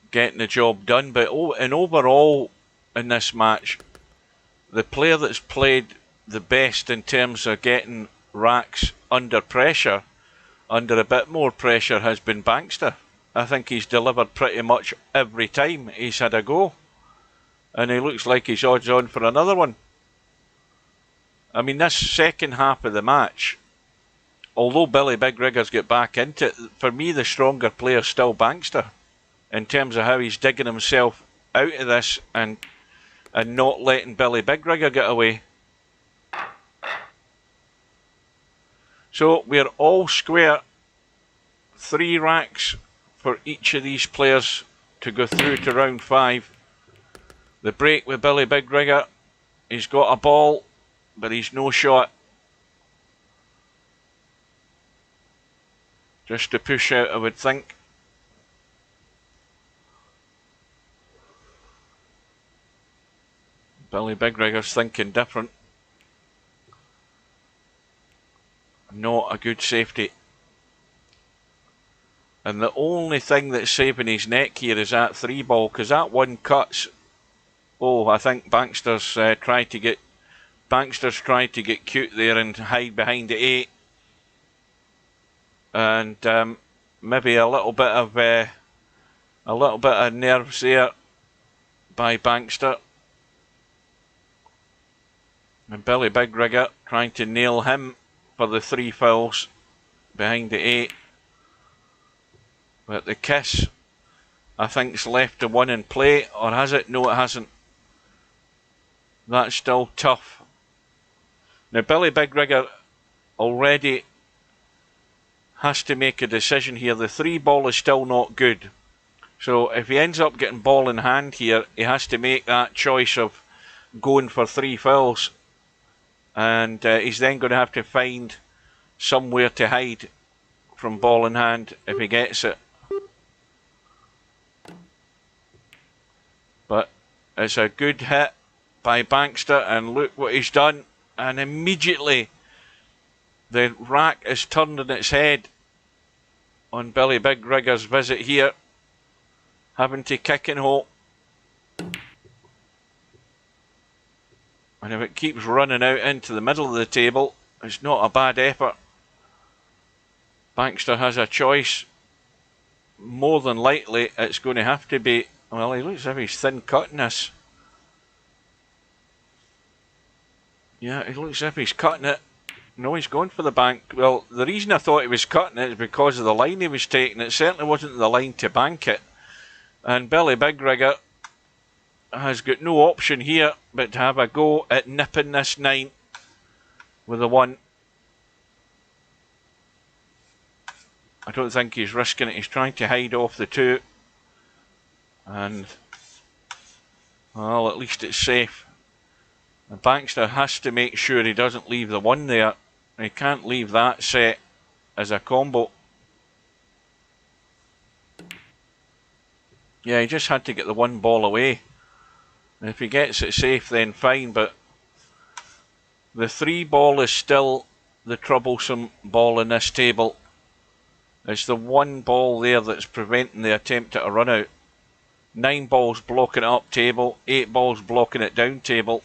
getting the job done. But overall in this match, the player that's played the best in terms of getting racks under pressure, under a bit more pressure, has been Bankster. I think he's delivered pretty much every time he's had a go. And he looks like he's odds on for another one. I mean, this second half of the match, although BillyBigRigger's got back into it, for me the stronger player's still Bankster, in terms of how he's digging himself out of this and not letting BillyBigRigger get away. So we're all square. 3 racks for each of these players to go through to round 5. The break with BillyBigRigger. He's got a ball, but he's no shot. Just to push out, I would think. BillyBigRigger's thinking different. Not a good safety. And the only thing that's saving his neck here is that 3 ball, because that one cuts. Oh, I think Bankster's tried to get cute there and hide behind the 8. And maybe a little bit of nerves there by Bankster. And BillyBigRigger trying to nail him for the 3 fouls behind the 8. But the kiss, I think, is left to 1 in play, or has it? No, it hasn't. That's still tough. Now BillyBigRigger already has to make a decision here. The 3 ball is still not good. So if he ends up getting ball in hand here, he has to make that choice of going for 3 fouls. And he's then going to have to find somewhere to hide from ball in hand if he gets it. But it's a good hit by Bankster, and look what he's done. And immediately the rack is turned on its head on BillyBigRigger's visit here, having to kick and hope. And if it keeps running out into the middle of the table, it's not a bad effort. Bankster has a choice. More than likely, it's going to have to be... Well, he looks as if he's thin cutting this. Yeah, he looks as if he's cutting it. No, he's going for the bank. Well, the reason I thought he was cutting it is because of the line he was taking. It certainly wasn't the line to bank it. And BillyBigRigger has got no option here but to have a go at nipping this 9 with a 1. I don't think he's risking it. He's trying to hide off the 2. And, well, at least it's safe. And Bankster has to make sure he doesn't leave the 1 there. He can't leave that set as a combo. Yeah, he just had to get the 1 ball away. And if he gets it safe, then fine. But the 3 ball is still the troublesome ball in this table. It's the 1 ball there that's preventing the attempt at a run out. 9 balls blocking it up table, 8 balls blocking it down table.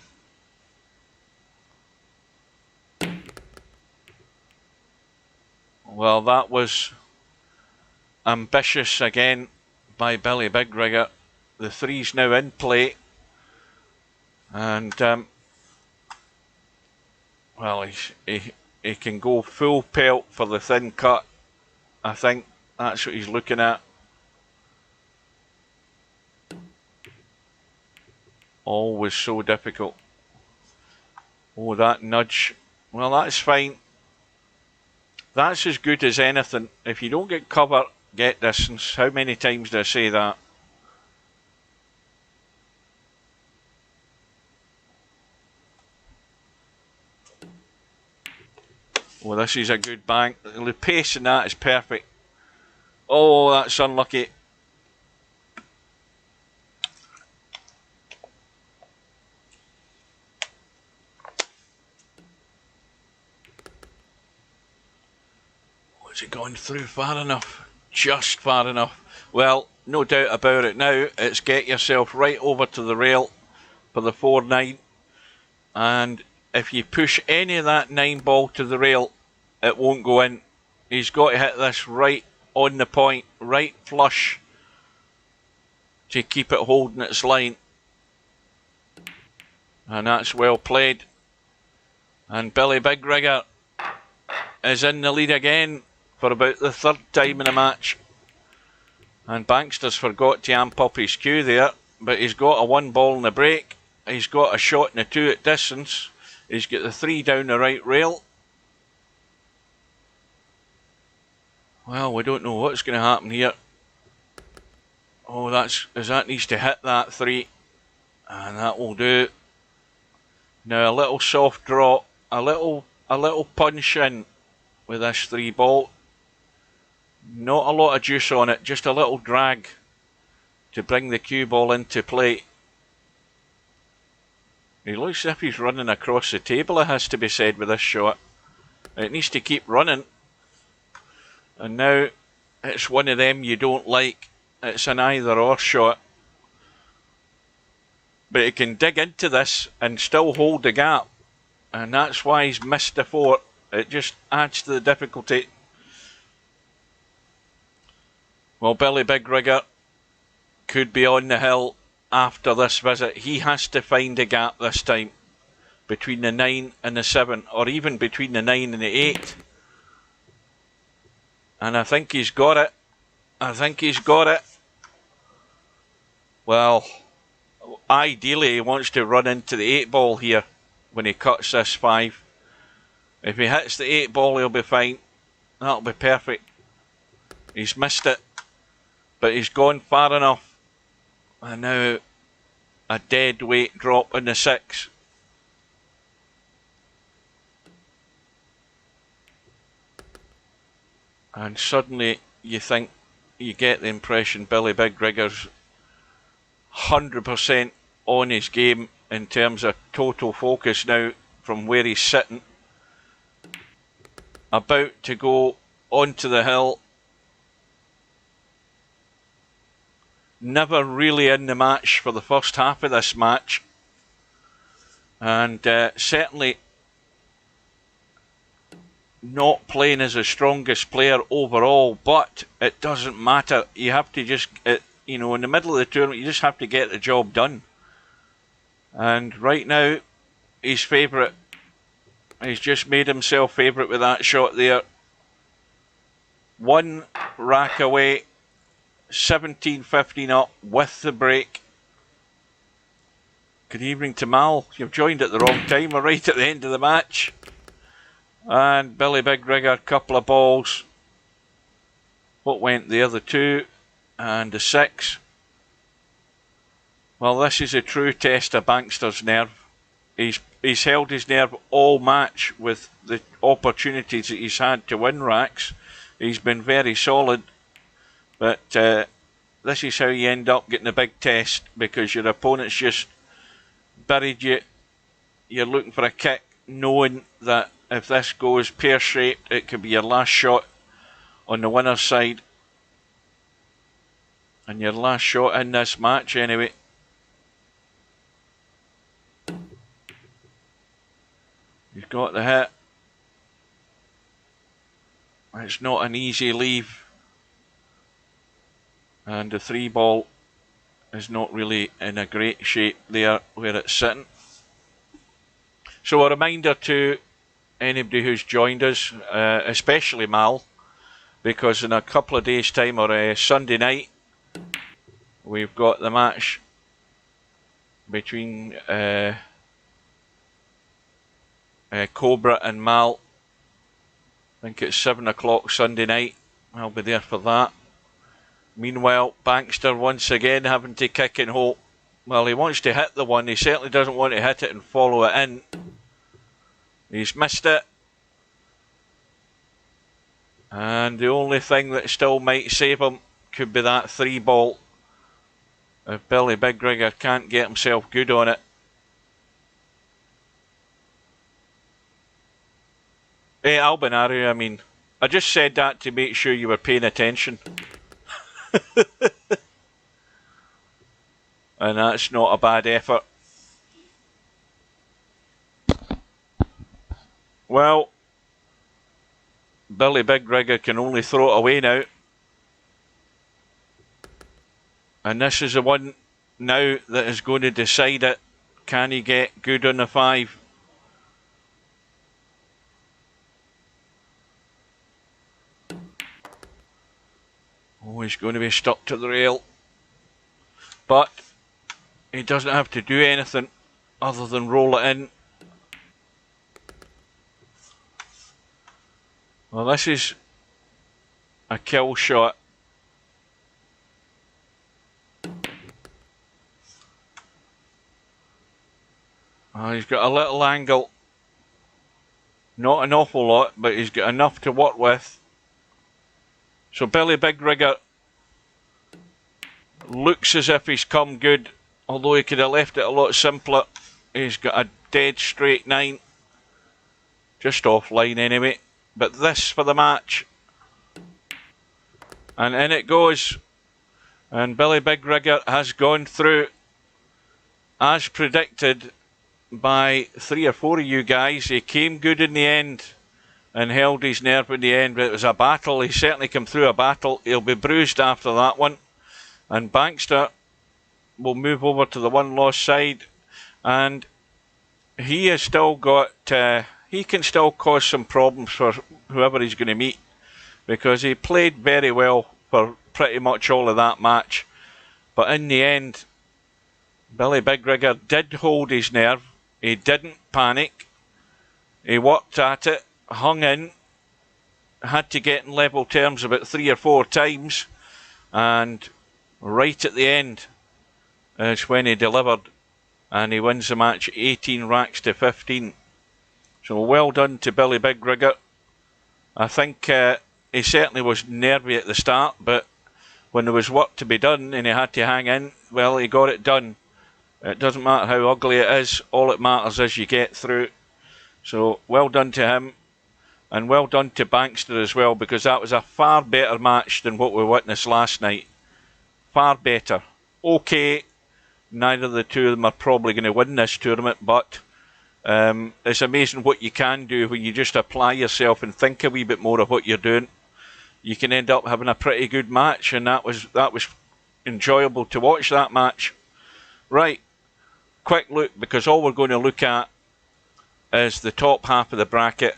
Well, that was ambitious again by BillyBigRigger. The 3's now in play. And, well, he can go full pelt for the thin cut. I think that's what he's looking at. Always so difficult. Oh, that nudge. Well, that's fine. That's as good as anything. If you don't get cover, get distance. How many times do I say that? Well, this is a good bank. The pace in that is perfect. Oh, that's unlucky. Was it going through far enough? Just far enough. Well, no doubt about it now. It's get yourself right over to the rail for the 4-9. And if you push any of that 9 ball to the rail, it won't go in. He's got to hit this right on the point, right flush, to keep it holding its line. And that's well played. And BillyBigRigger is in the lead again for about the 3rd time in the match. And Bankster's forgot to amp up his cue there. but he's got a 1 ball in the break. He's got a shot and a 2 at distance. He's got the 3 down the right rail. Well, we don't know what's going to happen here. Oh, that needs to hit that 3, and that will do. Now a little soft draw, a little punch in with this 3 ball. Not a lot of juice on it, just a little drag to bring the cue ball into play. He looks as if he's running across the table, it has to be said, with this shot. It needs to keep running. And now it's one of them you don't like. It's an either or shot. But he can dig into this and still hold the gap. And that's why he's missed the 4. It just adds to the difficulty. Well, BillyBigRigger could be on the hill after this visit. He has to find a gap this time between the 9 and the 7, or even between the 9 and the 8. And I think he's got it. I think he's got it. Well, ideally he wants to run into the 8 ball here when he cuts this 5. If he hits the 8 ball, he'll be fine. That'll be perfect. He's missed it, but he's gone far enough. And now a dead weight drop in the 6. And suddenly you get the impression BillyBigRigger's 100% on his game in terms of total focus now from where he's sitting. About to go onto the hill. Never really in the match for the first half of this match. And certainly not playing as the strongest player overall, but it doesn't matter. You have to just, in the middle of the tournament, you just have to get the job done. And right now, he's favourite. He's just made himself favourite with that shot there. 1 rack away, 17-15 up with the break. Good evening to Mal. You've joined at the wrong time. We're right at the end of the match. And BillyBigRigger, couple of balls. What went the other 2? And the 6. Well, this is a true test of Bankster's nerve. He's held his nerve all match with the opportunities that he's had to win racks. He's been very solid. But this is how you end up getting a big test, because your opponent's just buried you. You're looking for a kick, knowing that if this goes pear-shaped, it could be your last shot on the winner's side. And your last shot in this match anyway. He's got the hit. It's not an easy leave. And the 3 ball is not really in a great shape there where it's sitting. So a reminder to anybody who's joined us, especially Mal, because in a couple of days' time, or Sunday night, we've got the match between Cobra and Mal. I think it's 7 o'clock Sunday night. I'll be there for that. Meanwhile, Bankster once again having to kick and hope. Well, he wants to hit the 1. He certainly doesn't want to hit it and follow it in. He's missed it. And the only thing that still might save him could be that 3 ball. If BillyBigRigger can't get himself good on it. Hey, Albinario, I mean, I just said that to make sure you were paying attention. And that's not a bad effort. Well, BillyBigRigger can only throw it away now. And this is the one now that is going to decide it. Can he get good on the 5? Oh, he's going to be stuck to the rail. But he doesn't have to do anything other than roll it in. Well, this is a kill shot. Oh, he's got a little angle. Not an awful lot, but he's got enough to work with. So BillyBigRigger looks as if he's come good, although he could have left it a lot simpler. He's got a dead straight 9. Just offline anyway. But this for the match. And in it goes. And BillyBigRigger has gone through as predicted by 3 or 4 of you guys. He came good in the end and held his nerve in the end, but it was a battle. He certainly came through a battle. He'll be bruised after that one. And Bankster will move over to the one-loss side, and he has still got he can still cause some problems for whoever he's going to meet, because he played very well for pretty much all of that match. But in the end, BillyBigRigger did hold his nerve. He didn't panic. He worked at it, hung in, had to get in level terms about 3 or 4 times, and right at the end is when he delivered, and he wins the match 18 racks to 15. So well done to BillyBigRigger. I think he certainly was nervy at the start, but when there was work to be done and he had to hang in, well, he got it done. It doesn't matter how ugly it is, all it matters is you get through. So well done to him, and well done to Bankster as well, because that was a far better match than what we witnessed last night. Far better. Okay, neither of the two of them are probably going to win this tournament, but it's amazing what you can do when you just apply yourself and think a wee bit more of what you're doing. You can end up having a pretty good match, and that was enjoyable to watch that match. Right, quick look, because all we're going to look at is the top half of the bracket,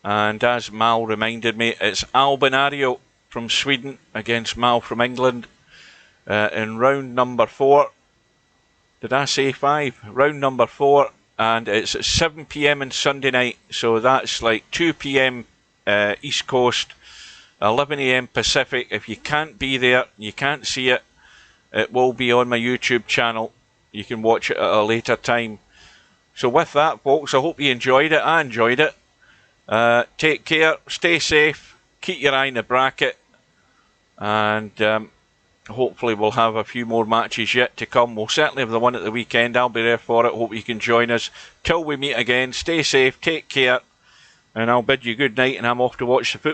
and as Mal reminded me, it's Albinario from Sweden against Mal from England in round number 4. Did I say 5? Round number 4, and it's at 7 PM on Sunday night, so that's like 2 PM East Coast, 11 AM Pacific. If you can't be there, you can't see it, it will be on my YouTube channel. You can watch it at a later time. So with that, folks, I hope you enjoyed it. I enjoyed it. Take care, stay safe, keep your eye on the bracket, and hopefully we'll have a few more matches yet to come. We'll certainly have the one at the weekend. I'll be there for it. Hope you can join us. Till we meet again, stay safe, take care, and I'll bid you good night, and I'm off to watch the football.